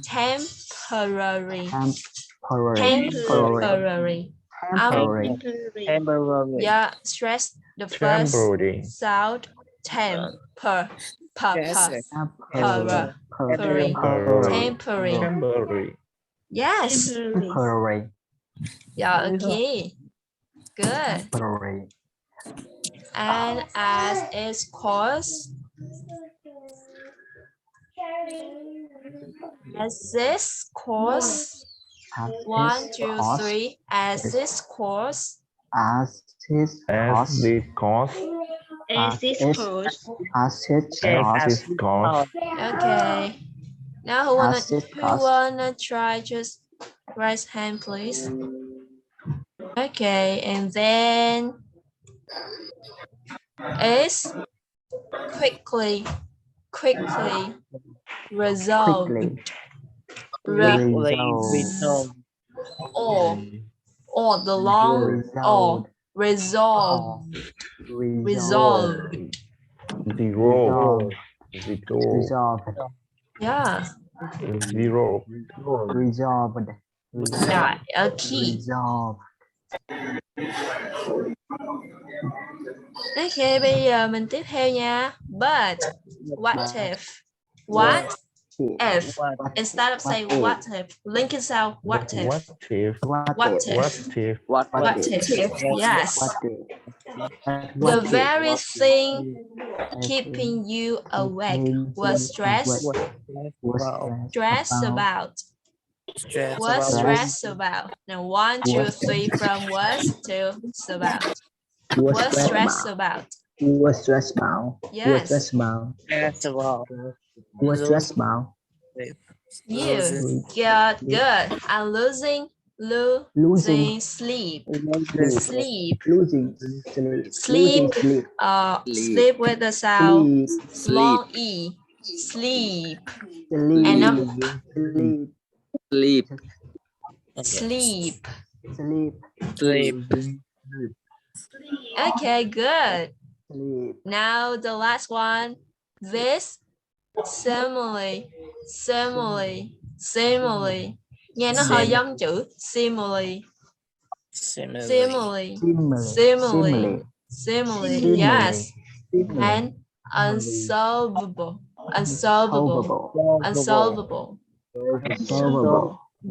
Temporary. Temporary. Yeah, stress the first sound. Temporary. Yes. Temporary. Yeah, okay. Good. Temporary. And as its cause. As this course. 1, 2, 3. As this course. As this course. Okay. Now who wanna try? Just raise hand, please. Okay, and then is quickly resolved. Or the long or resolved. Yeah. Resolved. Yeah, a key. Ok, bây giờ mình tiếp theo nha. But what if? What if? Instead of saying what if, Lincoln sound what if? What if? Yes. The very thing keeping you awake was stressed about. Was stressed about. Now 1, 2, 3 from was to about. Was stressed about. Was stressed about. Yes. Was stressed about. You got good. I'm losing sleep. Sleep with the sound long e. Sleep. And sleep. Okay, good. Now the last one. This simile. Nghe nó hơi giống chữ simile. Yes. And unsolvable.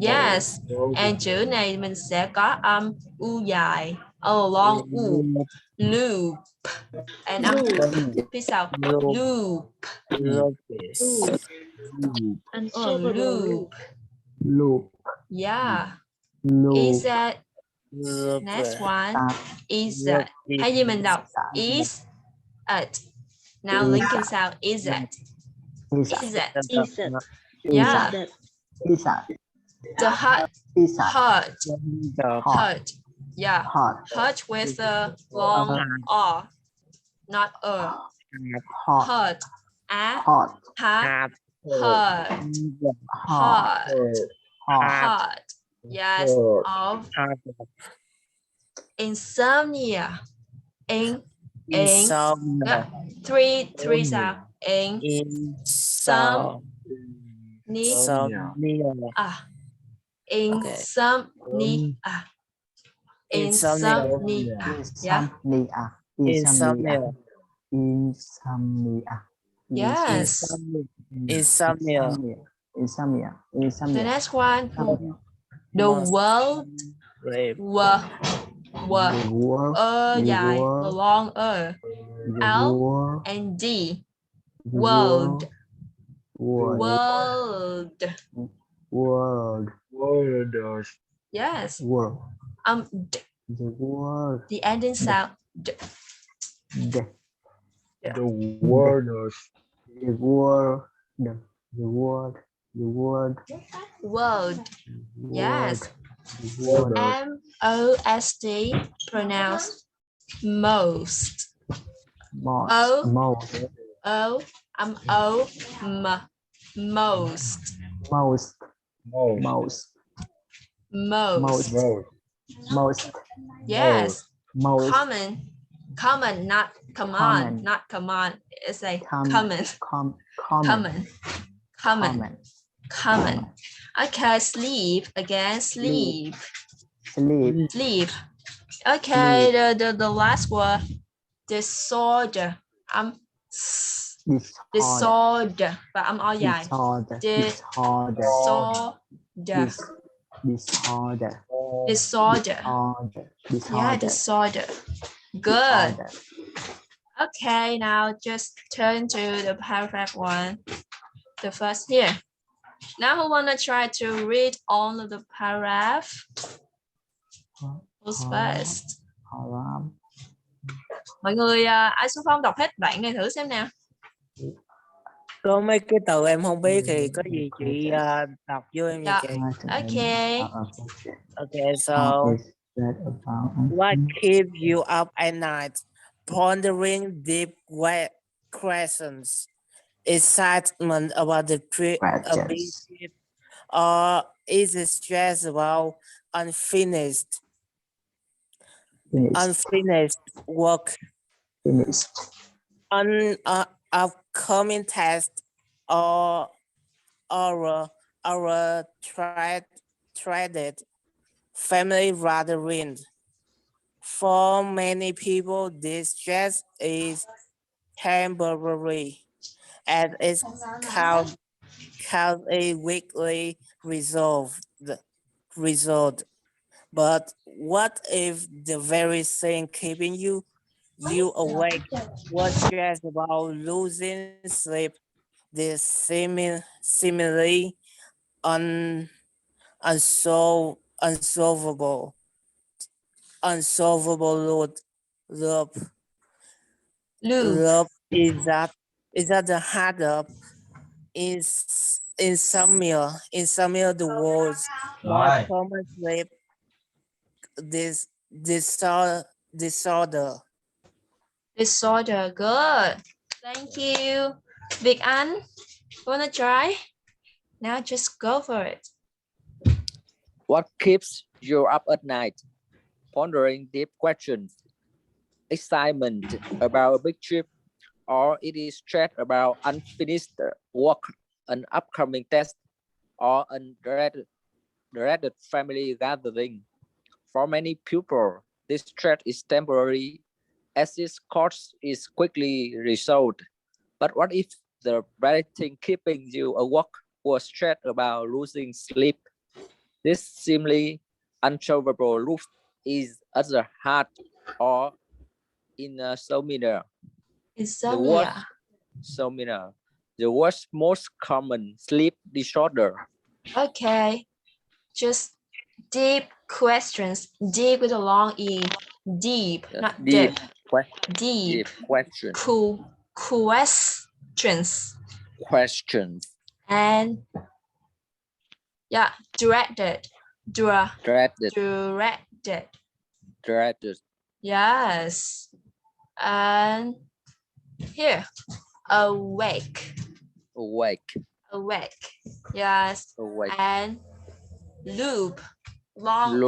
Yes. And chữ này mình sẽ có âm u dài. Long u. Loop. And phía sau. Loop. Loop. Yeah. Is that next one? Is that? Hay gì mình đọc? Is it. Now Lincoln sound is it. Yeah. The hurt. Yeah. Hurt with a long R. Not hurt. Heart. Yes. Of insomnia. Three sound. Insomnia. Yes. Insomnia. The next one. The world. Dài, the long L and D. World. Yes. D. The world. The ending sound. D. The world. Yes. MOST pronounced most. Most. most, Most. most, Yes. most, Common, not command. Not command. It's a common. Common. Okay, sleep again. Sleep. Okay, the last word. Disorder. Disorder. Và âm o dài. Disorder. Yeah, disorder. Good. Okay, now just turn to the paragraph 1. The first here. Now who wanna try to read all of the paragraph? Who's first? Mọi người ai xung phong đọc hết đoạn này thử xem nào. Có mấy cái từ em không biết thì có gì chị đọc vô em nha chị. Okay. Okay, so what keeps you up at night? Pondering deep questions, excitement about the trip, a big trip, or is it stress about unfinished work, upcoming test, or our traded family gathering? For many people, this stress is temporary, and it's called a weekly result. But what if the very thing keeping you awake was stressed about losing sleep? This seemingly unsolvable loop is that the heart up is insomnia the world's more common sleep disorder. Good. Thank you. Big An, wanna try? Now just go for it. What keeps you up at night? Pondering deep questions, excitement about a big trip, or it is stress about unfinished work, an upcoming test, or a dreaded family gathering. For many people, this stress is temporary as its course is quickly resolved. But what if the very thing keeping you awake was stress about losing sleep? This seemingly unsolvable loop is at the heart or insomnia. The worst most common sleep disorder. Okay, just deep questions. Deep with a long E. Deep, not deep. Deep. Question. Questions. And yeah, directed. Directed. Yes. And here, awake. Yes. Awake. And loop. Long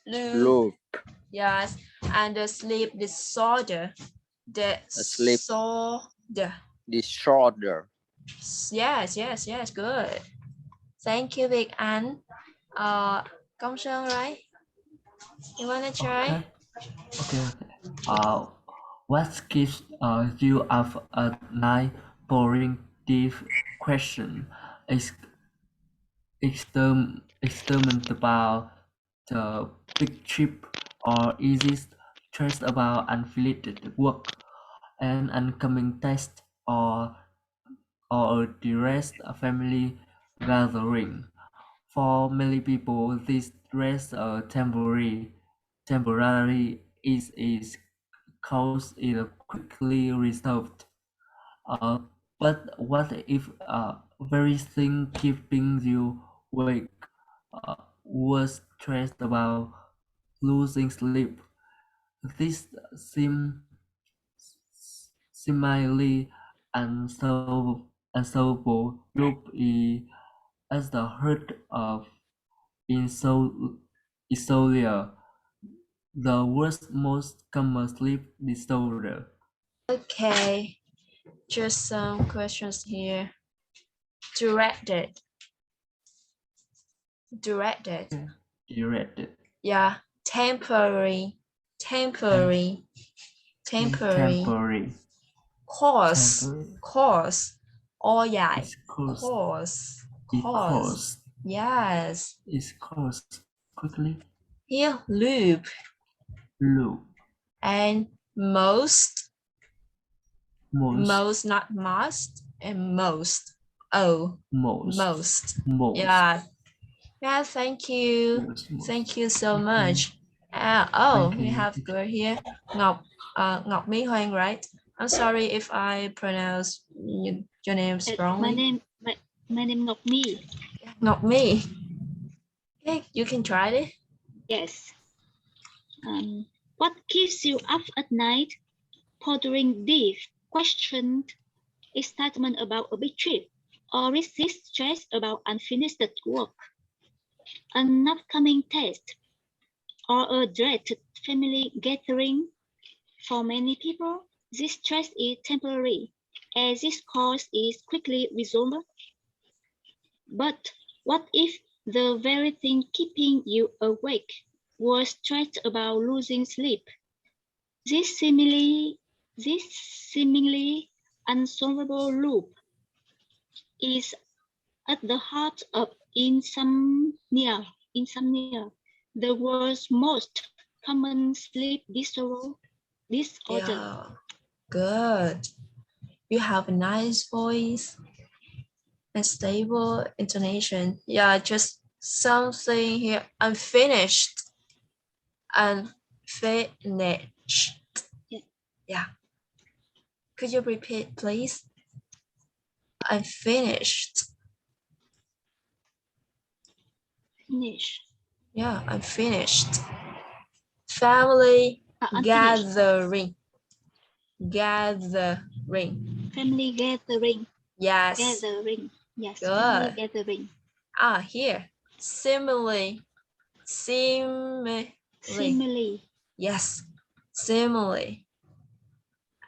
Loop. Yes. And the sleep disorder. Disorder. Yes. Good. Thank you, Big An. Công Sơn, right? You wanna try? Okay. What keeps you up at night? Boring deep question. Experiment about the big trip, or is it stress about unfinished work, an upcoming test, or a direct family gathering? For many people, this stress temporary is cause is quickly resolved. But what if very thing keeping you awake was stressed about losing sleep? This seemingly unsolvable loop as the heard of insomnia, the worst most common sleep disorder. Okay, just some questions here. Directed. Directed. Yeah, temporary. Temporary. Cause. Oh yeah. It's caused. Cause. Yes. It's caused quickly. Here, loop. And most, not must, and most. Oh, most. Yeah. Yeah, thank you. Thank you so much. We have girl here. Ngọc Mỹ Hoang, right? I'm sorry if I pronounce your name wrongly. My name Ngọc My. Ngọc Mỹ. Okay, you can try it. Yes. What keeps you up at night? Pondering deep, questioned, excitement about a big trip, or resist stress about unfinished work, an upcoming test, or a dreaded family gathering. For many people, this stress is temporary, as this cause is quickly resolved. But what if the very thing keeping you awake was stress about losing sleep? This seemingly unsolvable loop is at the heart of insomnia, the world's most common sleep disorder. Yeah, good. You have a nice voice and stable intonation. Yeah, just something here. Unfinished. Unfinished. Yeah. Could you repeat, please? Unfinished. Finish. Yeah, unfinished. Family gathering. Family gathering. Yes. Gathering. Yes. Good. Family gathering. Here. Simile. Yes. Simile.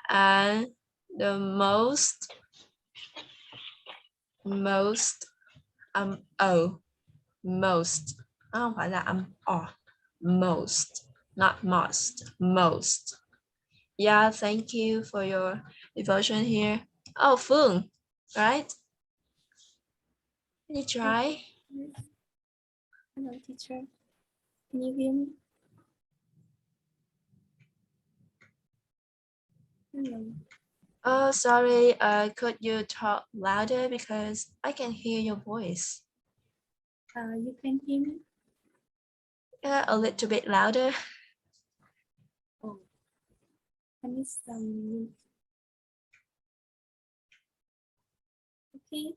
And the most. Most. Không phải là most, not must. Most. Yeah, thank you for your devotion here. Oh, Phương, right? Can you try? Hello, teacher. Can you hear me? Hello. Oh, sorry. Could you talk louder because I can hear your voice? You can hear me? A little bit louder. Oh, I need some. Okay.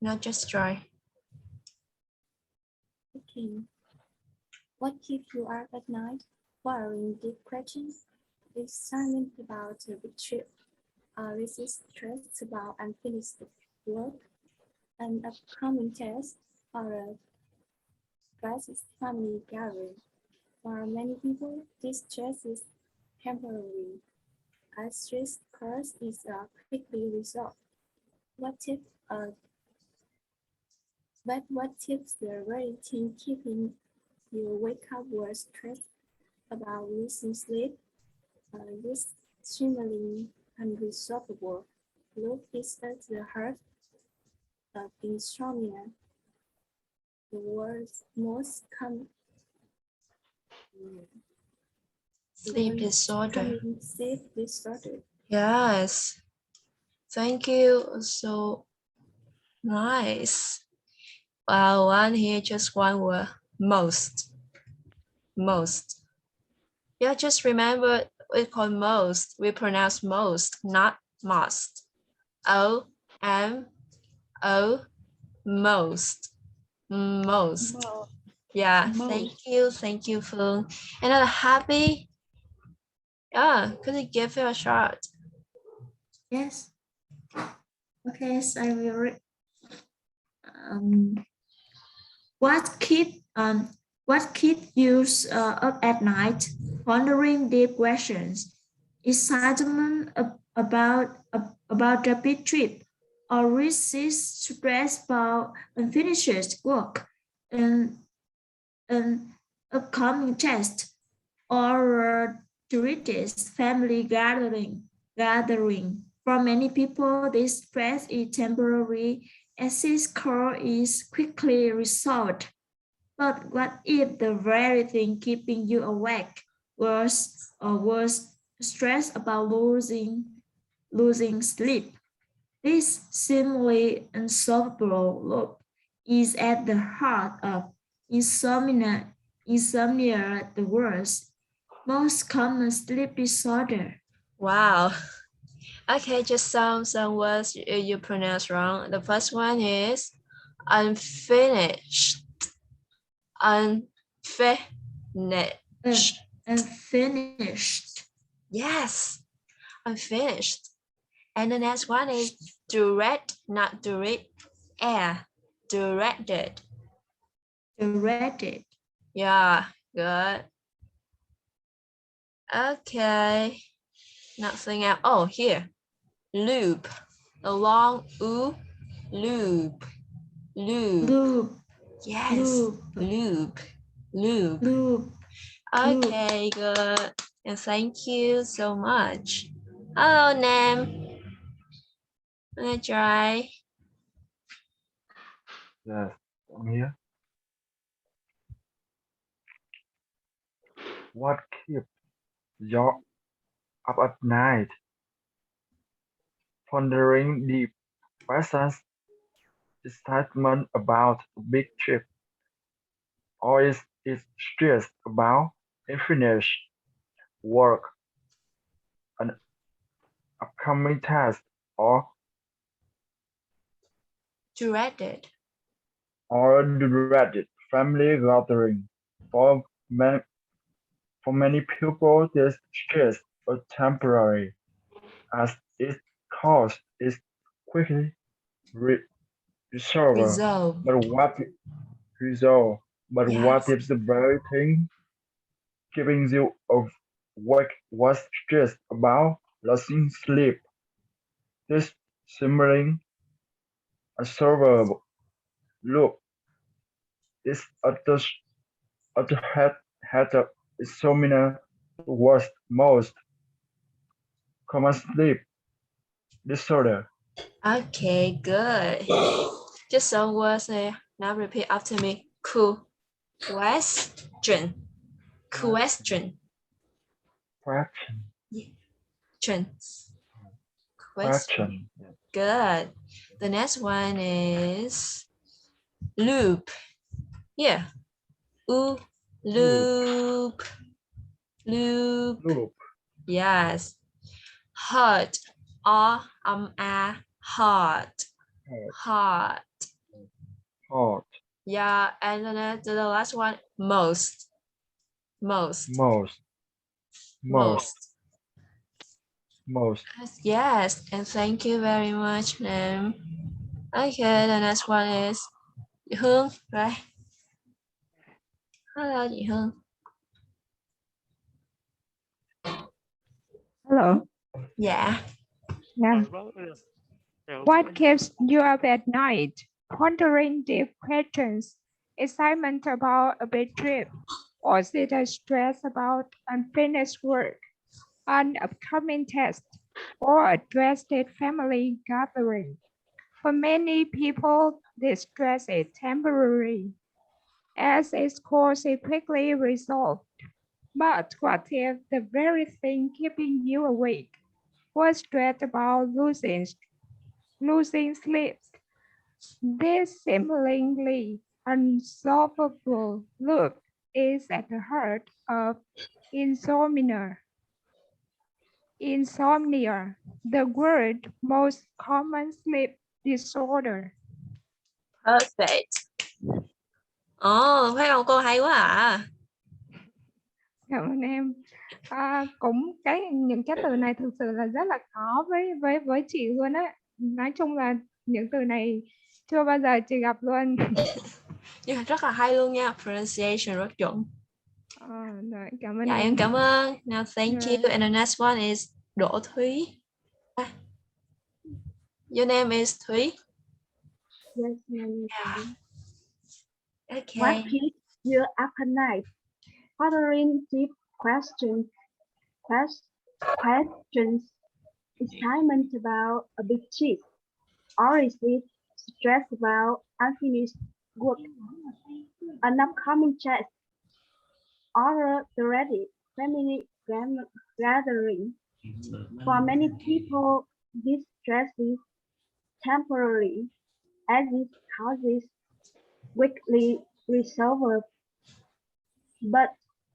No, just try. Okay. What keeps you up at night? Worrying deep questions? Excitement about a big trip? Resist stress about unfinished work? An upcoming test? Or a crisis family gathering? For many people, this stress is temporary. A stress course is quickly resolved. What tips the very thing keeping you wake up was stressed about losing sleep? This seemingly unresolvable loop is at the heart of insomnia, the world's most common Sleep disorder. Sleep disorder. Yes. Thank you. So nice. One here, just one word. Most. Yeah, just remember we call most. We pronounce most, not must. O-M-O, most. Yeah, thank you, Phương. And happy. Yeah, could you give it a shot? Yes. Okay, so I will read. What keeps you up at night? Pondering deep questions, excitement about the big trip, or resist stress about unfinished work, and an upcoming test, or tourist family gathering. For many people, this stress is temporary, as its core is quickly resolved. But what if the very thing keeping you awake was stress about losing sleep? This seemingly unsolvable loop is at the heart of insomnia, the worst, most common sleep disorder. Wow. Okay, just some words you pronounce wrong. The first one is unfinished. Unfinished. Unfinished. Yes, unfinished. And the next one is direct, not direct. Directed. Directed. Yeah, good. Okay. Nothing else. Oh, here. Loop. A long oo. Loop. Loop. Loop. Yes. Loop. Loop. Loop. Okay, good. And thank you so much. Hello, Nam. Let's try. Yes, I'm here. What keeps you up at night? Pondering deep questions, excitement about a big trip, or is it stress about unfinished work, an upcoming task, Directed. or a dreaded family gathering? For many, for many people, this stress is temporary, as its cause is quickly resolved. Resolve. But what resolve? But what Yes. if the very thing keeping you awake was stressed about losing sleep? This simmering observable look is at the head of insomnia, worst most common sleep disorder. Okay, good. Just some words there. Now repeat after me. Cool. Question. Question. Fraction. Question. Fraction. Good. The next one is loop. Yeah. Ooh, loop. Loop. Loop. Yes. Heart. Heart. Heart. Hot. Yeah, and then the last one, most. Most. Most. Yes, and thank you very much, Nam. Okay, the next one is chị Hương, right? Hello, chị Hương. Hello. Yeah. Yeah. What keeps you up at night? Pondering deep questions, excitement about a big trip, or is it a stress about unfinished work, an upcoming test, or a dreaded family gathering? For many people, this stress is temporary, as its cause is quickly resolved. But what if the very thing keeping you awake was stressed about losing sleep? This seemingly unsolvable loop is at the heart of insomnia. Insomnia, the word most common sleep disorder. Perfect. Thấy không, cô hay quá à. Cảm ơn em. Cũng những cái từ này thực sự là rất là khó với chị luôn á. nói chung là những từ này chưa bao giờ chị gặp luôn. Nhưng mà rất là hay luôn nha, pronunciation rất chuẩn. Rồi, cảm ơn Dạ em. em cảm ơn. Now thank Rồi. you. And the next one is Đỗ Thúy. Your name is Thúy. Yes, ma'am. Okay. What keeps you up at night? Pondering deep questions, excitement about a big trip, or is it stress about unfinished work, an upcoming test, or a dreaded family gathering? For many people, this stress is temporary, as it causes quickly resolved. But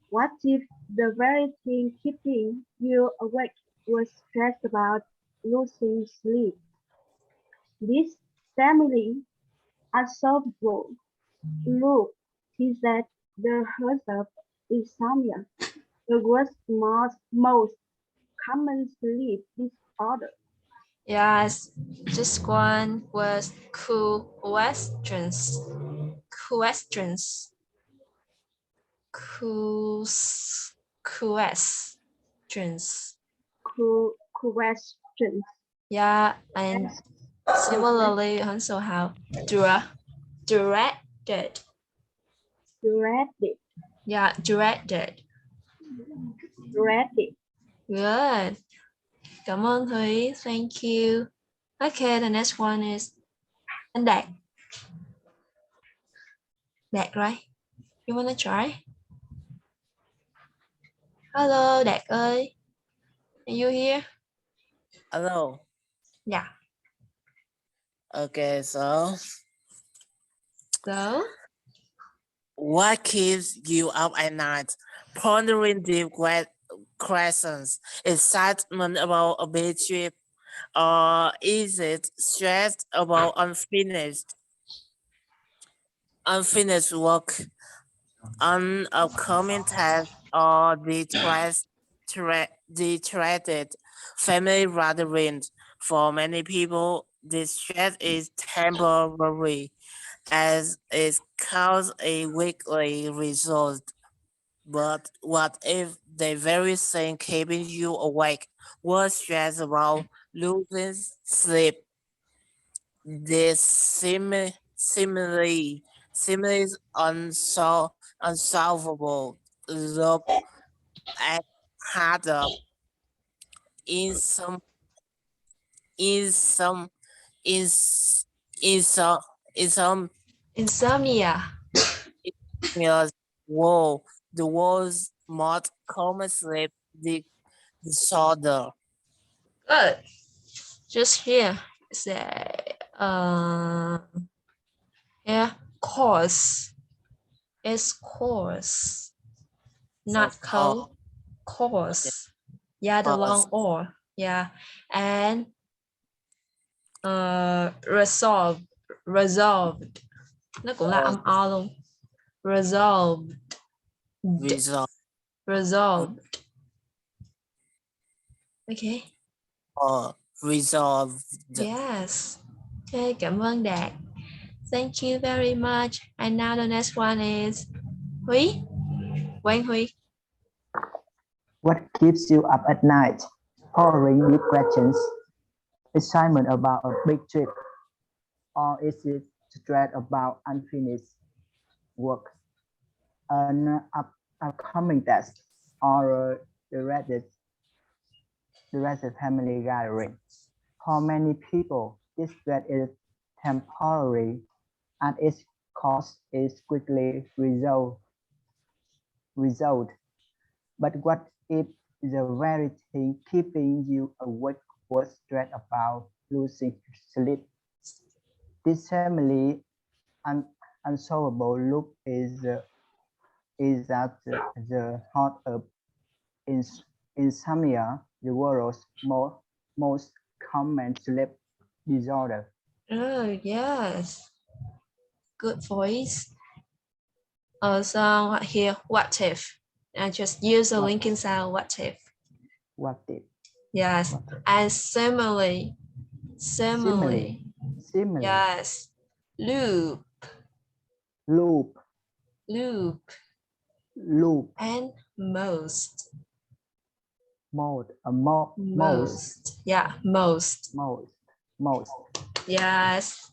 what if the very thing keeping you awake was stressed about losing sleep? This family unsolvable. Look, he said the cause of insomnia, the worst most common sleep disorder. Yes, just one was questions. Questions. Questions. Questions. Yeah, and similarly also have directed. Dreaded. Yeah, directed. Dreaded. Good. Cảm ơn Thúy. Thank you. Okay, the next one is anh Đạt. Đạt, right? You wanna try? Hello, Đạt ơi. Are you here? Hello. Yeah. Okay, so what keeps you up at night? Pondering deep questions, excitement about a big trip, or is it stress about unfinished work, an upcoming test, or the dreaded family gathering? For many people, this stress is temporary, as it causes a weekly result. But what if the very thing keeping you awake was stress about losing sleep? This seemingly unsolvable look at harder in some in some in in some in some insomnia. Yes, whoa, the world's most common sleep disorder. Good. Just here. Say yeah, course. It's course. Not cold. Course. Yeah, the long or. Yeah. And resolved. Nó cũng là âm o luôn. Resolved. Okay. Resolved. Yes. Okay, cảm ơn Đạt. Thank you very much. And now the next one is Huy. Quang Huy. What keeps you up at night? Pondering deep questions, excitement about a big trip, or is it stress about unfinished work, an upcoming test, or the dreaded family gathering? For many people, this stress is temporary and its cause is quickly resolved. But what if the very thing keeping you awake was stress about losing sleep? This family unsolvable loop is at the heart of insomnia, the world's most common sleep disorder. Oh, yes. Good voice. So here, what if? I just use the linking sound, what if? What if? Yes, and similarly, Simile. Simile. Yes. Loop. Loop. Loop. Loop. And most. Most. Most. Yeah, most. Most. Yes.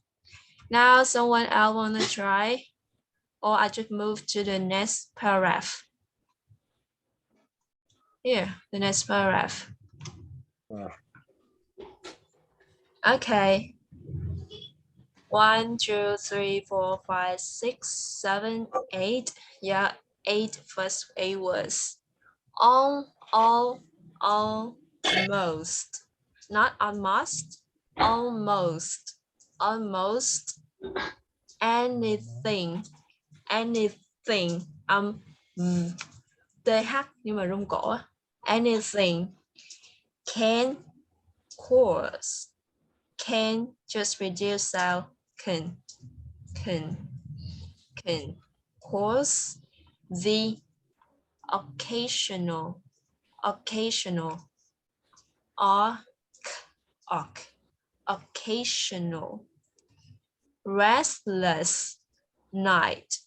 Now someone else wanna try? Or I just move to the next paragraph. Here, the next paragraph. Okay. 1, 2, 3, 4, 5, 6, 7, 8. Yeah, 8 first 8 words. All, almost. Not almost, almost. Almost anything. Anything. TH nhưng mà rung cổ. Anything. Can, course. Can just reduce sound. Can. Course. The occasional. Occasional. Restless night.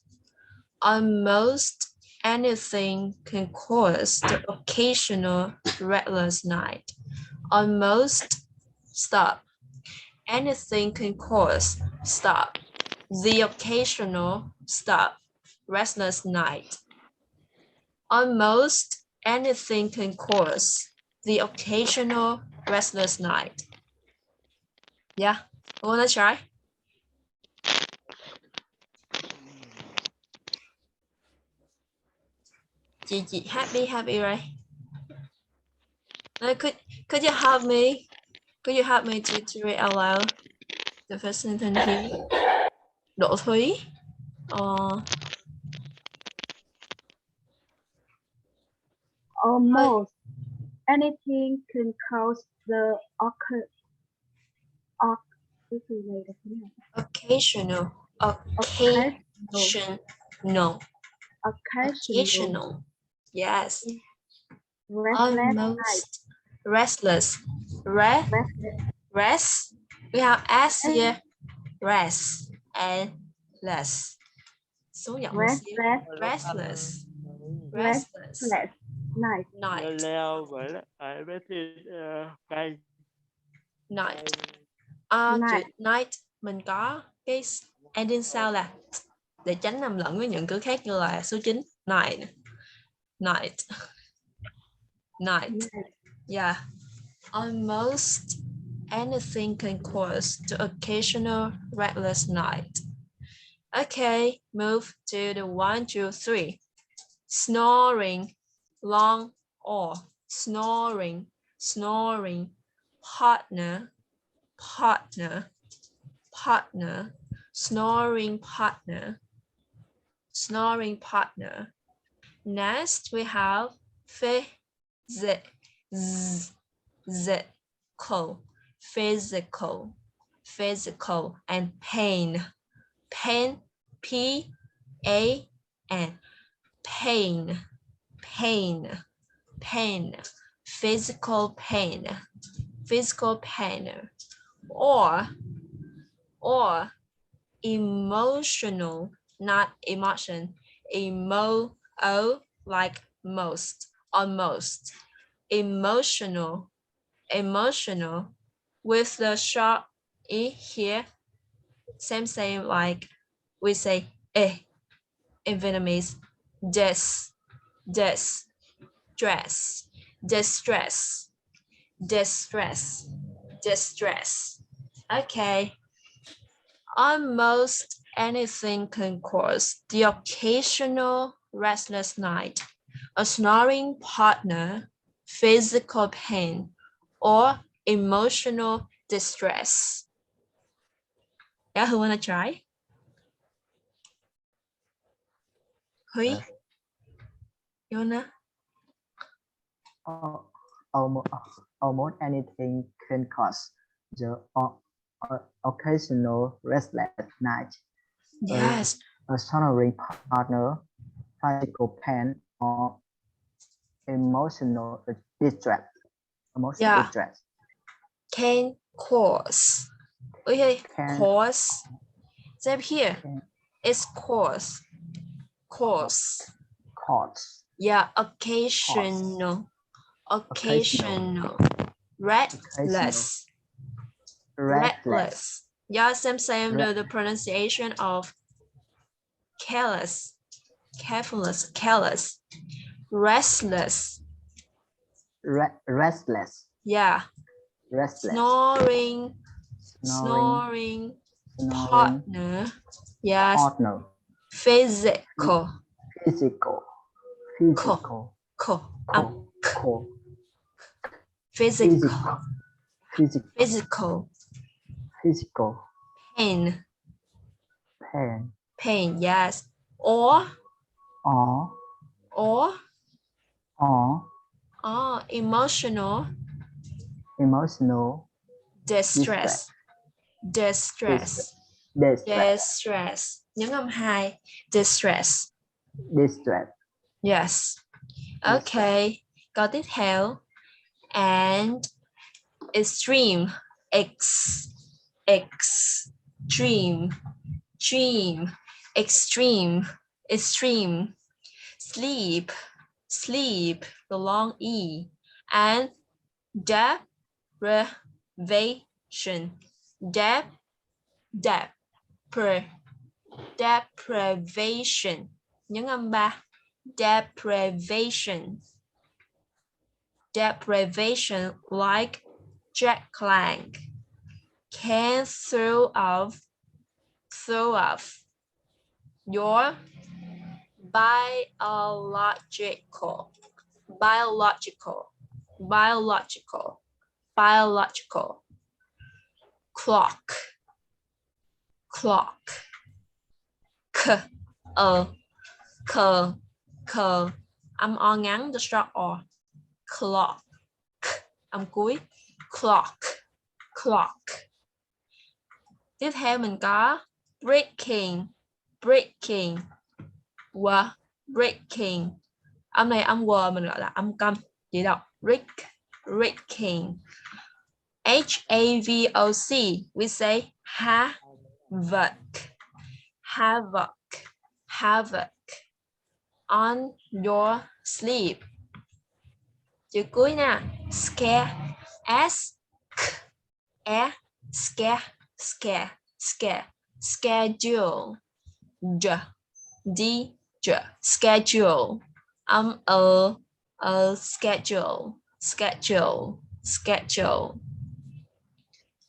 Almost anything can cause the occasional restless night. Almost, stop. Anything can cause, stop. The occasional, stop. Restless night. Almost anything can cause the occasional restless night. Yeah, wanna try? Chị happy right? Could you help me? Could you help me to read out loud the first sentence here? Độ Thúy. Almost anything can cause the occasional. Yes. Almost restless. Rest. We have S here. Rest and less. Xuống giọng một xíu. Restless. Night. Night mình có cái ending sound là để tránh nhầm lẫn với những từ khác như là số 9. Night. Yeah. Almost anything can cause the occasional restless night. Okay, move to the 1, 2, 3. Snoring, long or snoring. Partner. Snoring partner. Next we have physical and pain. P-A-N. Pain. Physical pain. Or emotional, not emotion. Like most, almost. Emotional with the sharp E here. Same like we say in Vietnamese. Distress. Okay. Almost anything can cause the occasional restless night, a snoring partner, physical pain, or emotional distress. Yeah, who wanna try? Huy? You wanna? Almost anything can cause the occasional restless night. Yes. A snoring partner, physical pain, or emotional distress. Can Course. Okay, Can course. Step here. It's course. Course. course. Yeah, occasional. Occasional. Restless. Restless. Yeah, same. Re- The pronunciation of careless. Carefulness. Careless. Restless. Restless. Yeah. Restless. Snoring. Snoring. Partner. Yes. Partner. Physical. Physical. Physical. Physical. Physical. Physical. Physical. Pain. Pain. Pain, yes. Or emotional. Emotional. Distress. Distress. Distress. Nhấn âm 2. Distress. Distress. Yes. Okay. Câu tiếp theo. And extreme. Extreme. Dream. Extreme. Extreme. Sleep. Sleep. The long E. And deprivation. Deprivation. Nhấn âm 3. Deprivation. Deprivation like Jack Clank can throw off your biological clock. Âm O ngắn, the short O. Clock. Âm cuối. Clock. Tiếp theo mình có breaking. Breaking. Âm này âm W mình gọi là âm câm. Chị đọc breaking. HAVOC. We say havoc on your sleep. Chữ cuối nè. Scare. Scare. Schedule. Schedule. Schedule.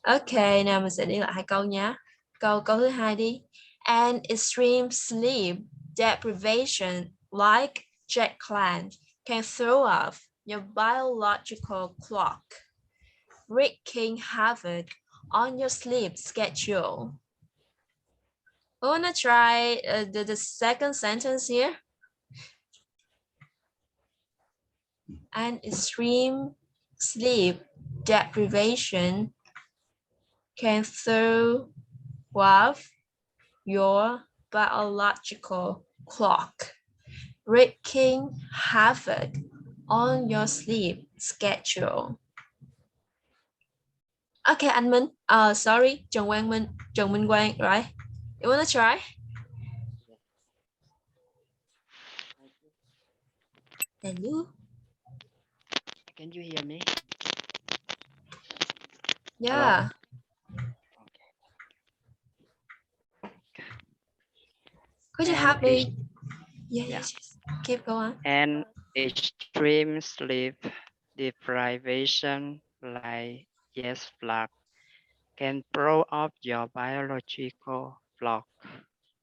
Ok, nào mình sẽ đi lại 2 câu nhé. Câu thứ 2 đi. An extreme sleep deprivation like Jack Clank can throw off your biological clock, wreaking havoc on your sleep schedule. We want to try the second sentence here. An extreme sleep deprivation can throw off your biological clock, wreaking havoc on your sleep schedule. Okay, anh Minh. Sorry, Trần Minh Quang, right? You wanna try? Hello? Can you hear me? Yeah. Could you help me? Yes. Keep going. An extreme sleep deprivation like jet lag can throw off your biological clock,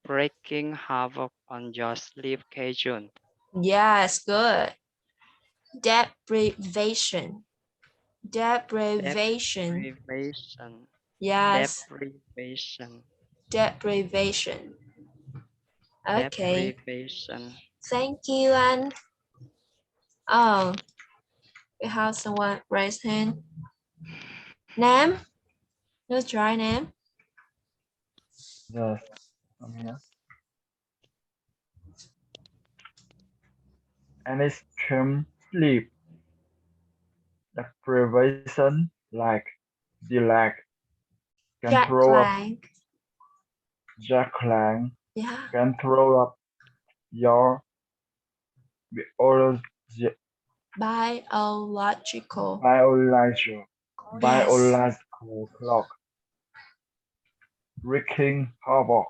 breaking havoc on your sleep schedule. Yes, good. Deprivation. Yes. Deprivation. Okay. Deprivation. Thank you, Anh. Oh, we have someone raise hand. Nam, you try, Nam. Yes, I'm here. An extreme sleep deprivation like the lag can Jack throw up Clank. Jacklang Yeah. can throw up your biological Biological. biological clock, wreaking havoc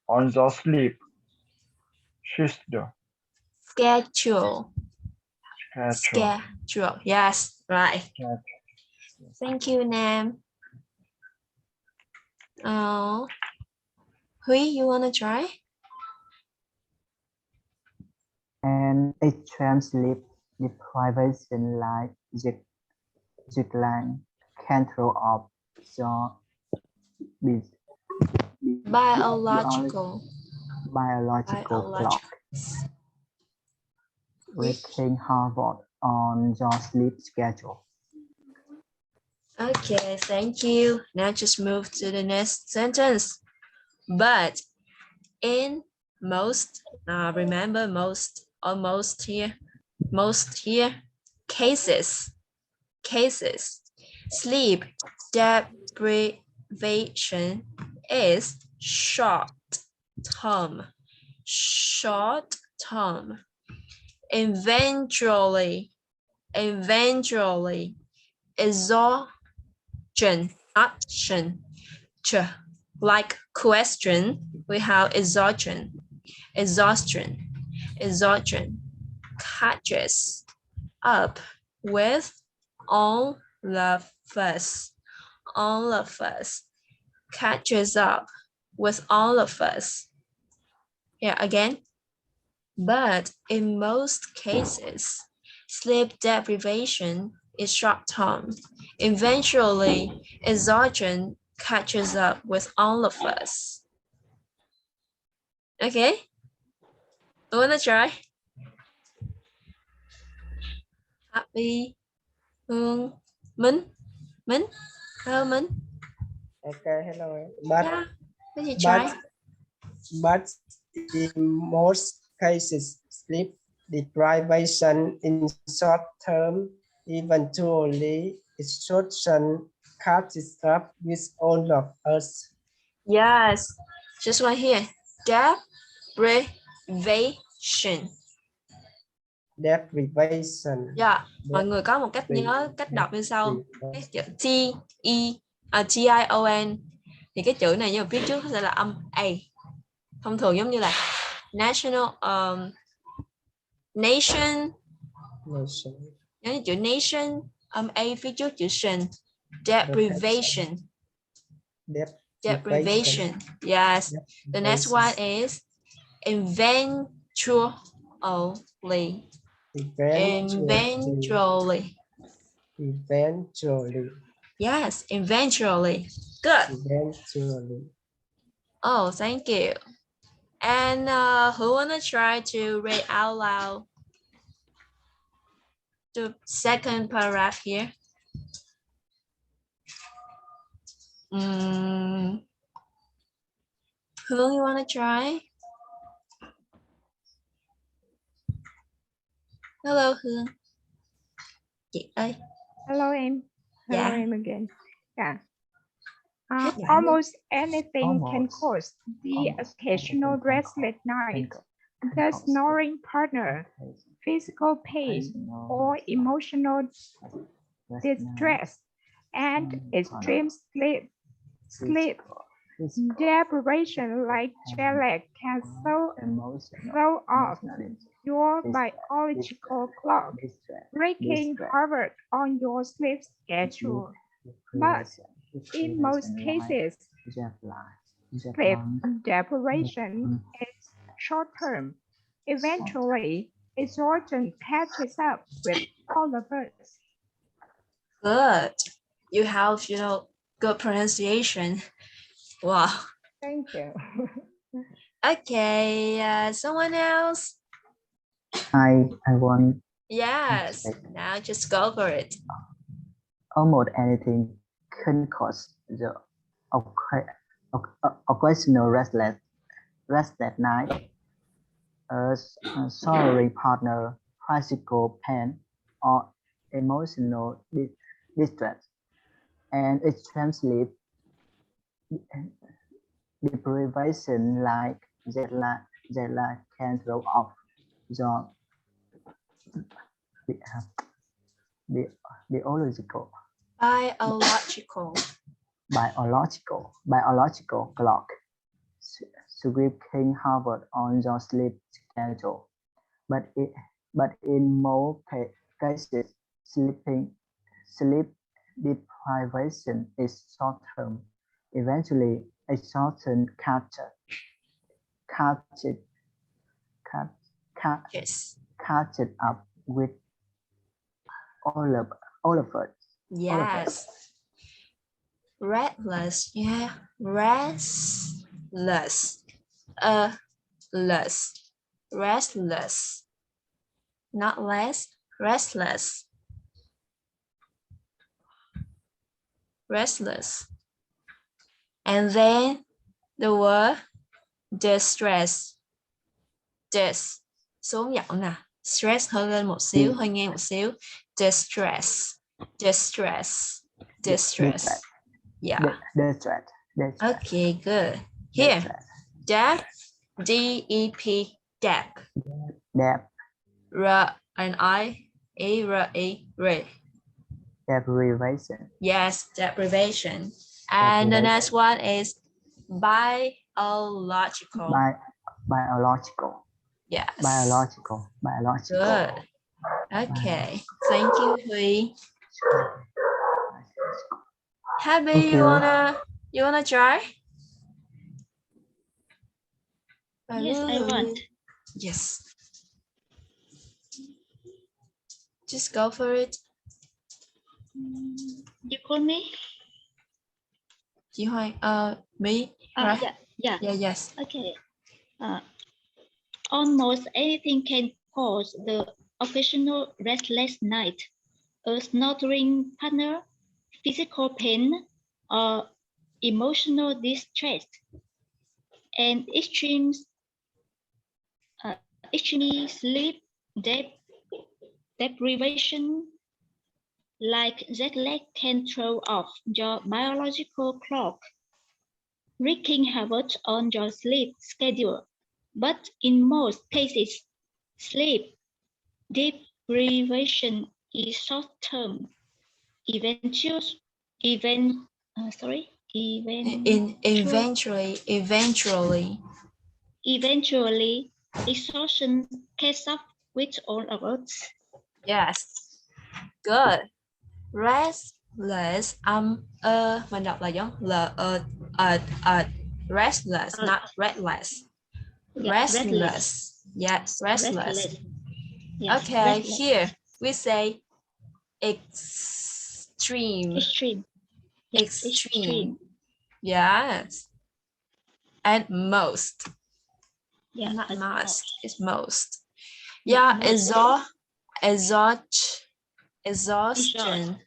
on your sleep schedule. Schedule. Schedule. Schedule. Yes, right. Thank you, Nam. Oh, Hui, you wanna try? And extreme sleep deprivation like Jacklang can throw off your Biological. clock, wreaking havoc on your sleep schedule. Okay, thank you. Now just move to the next sentence. But in most, remember most, almost here, most here, cases, sleep deprivation is short term, eventually, exhaustion, like question, we have exhaustion, catches up with all of us, catches up with all of us. Yeah, again. But in most cases, sleep deprivation is short-term. Eventually, exhaustion catches up with all of us. Okay? You wanna try? Happy, Hương, Minh? Hello, Minh? Okay, hello. But, yeah, what you try? But in most cases, sleep deprivation in short term, eventually exhaustion catches up with all of us. Yes, just one here. Deprivation. Deprivation. Yeah, mọi người có một cách nhớ cách đọc như sau. Cái chữ T-I-O-N thì cái chữ này nhưng mà phía trước sẽ là âm A. Thông thường giống như là national, nation. Giống như chữ nation, âm A phía trước chữ shin. Deprivation. Yes. The next one is eventually. Yes, eventually. Good. Eventually. Oh, thank you. And who wanna try to read out loud the second paragraph here? Who you wanna try? Hello, Hương. Chị ơi. Hello, em. Hello, Yeah. em again. Yeah. Almost anything can cause the occasional restless night. The snoring partner, physical pain, or emotional distress, and extreme sleep deprivation like jet lag can throw off your biological clock, wreaking havoc on your sleep schedule. But in most cases, sleep deprivation is short-term. Eventually, exhaustion catches up with all of us. Good. You have, good pronunciation. Wow. Thank you. Okay, someone else? I want. Yes. Now just go for it. Almost anything can cause the occasional restless night. A sorry partner, physical pain, or emotional distress, and extreme sleep deprivation like jet lag can throw off your biological clock, sweeping havoc on your sleep schedule. But in most cases, sleep deprivation is short-term. Eventually, exhaustion catches up with all of us. Yes. Restless. Yeah. Restless. Restless. Not less. Restless. Restless. And then the word distress. Dis. Xuống giọng nè. Stress hơi lên một xíu, hơi ngang một xíu. Distress. Distress. Distress. Yeah. Distress. Okay, good. Here. Dep. D-E-P. Dep. Dep. R-N-I-E-R-E. Deprivation. Yes, deprivation. And the next one is biological. Biological. Yes. Biological. Good. Okay. Thank you, Huy. Happy, okay. you wanna try? Yes, I want. Yes. Just go for it. You call me? Chị Hoài, me. Right? Yeah. Yes. Okay. Almost anything can cause the occasional restless night. A snoring partner, physical pain, or emotional distress, and extreme sleep deprivation like jet lag can throw off your biological clock, wreaking havoc on your sleep schedule. But in most cases, sleep deprivation is short-term. Eventually, exhaustion catches up with all of us. Yes. Good. Restless. Mình đọc là giống restless, not restless. Restless. Yes, restless. Yes, okay, restless. Here we say extreme. Extreme. Yes. And most. Yeah, not most. It's most. Yeah, Yeah, exhaustion.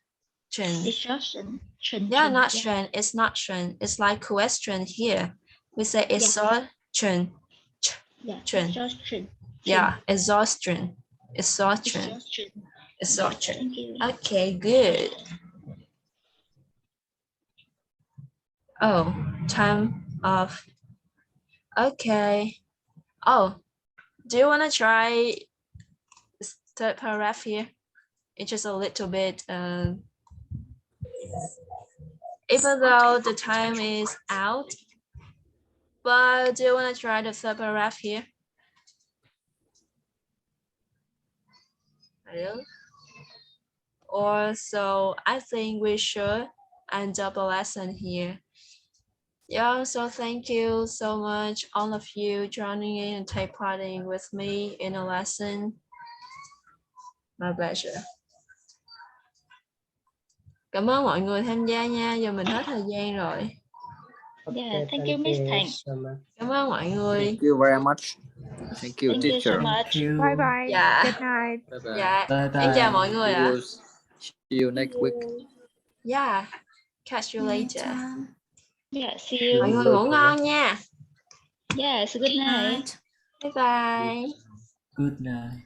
Yeah, not trend. It's not trend. It's like question here. We say exhaustion. Yeah, exhaustion. Yeah, exhaustion. Exhaustion. Exhaustion. Thank you. Okay, good. Oh, time off. Okay. Oh, do you want to try this third paragraph here? It's just a little bit, even though the time is out, but do you want to try the third paragraph here? Or so I think we should end up the lesson here. Yeah, so thank you so much, all of you joining in and take part in with me in a lesson. My pleasure. Cảm ơn mọi người tham gia nha, giờ mình hết thời gian rồi. Yeah, thank you, Miss Thảnh. Cảm ơn mọi người. Thank you very much. Thank you, Thank teacher. you so much. Bye bye. Dạ. Good night. Bye bye. Dạ. Bye bye. Em chào mọi người ạ. See you next week. Yeah. Catch you later. Yeah, see you. Mọi người ngủ ngon nha. Yes, good night. Bye bye. Good night.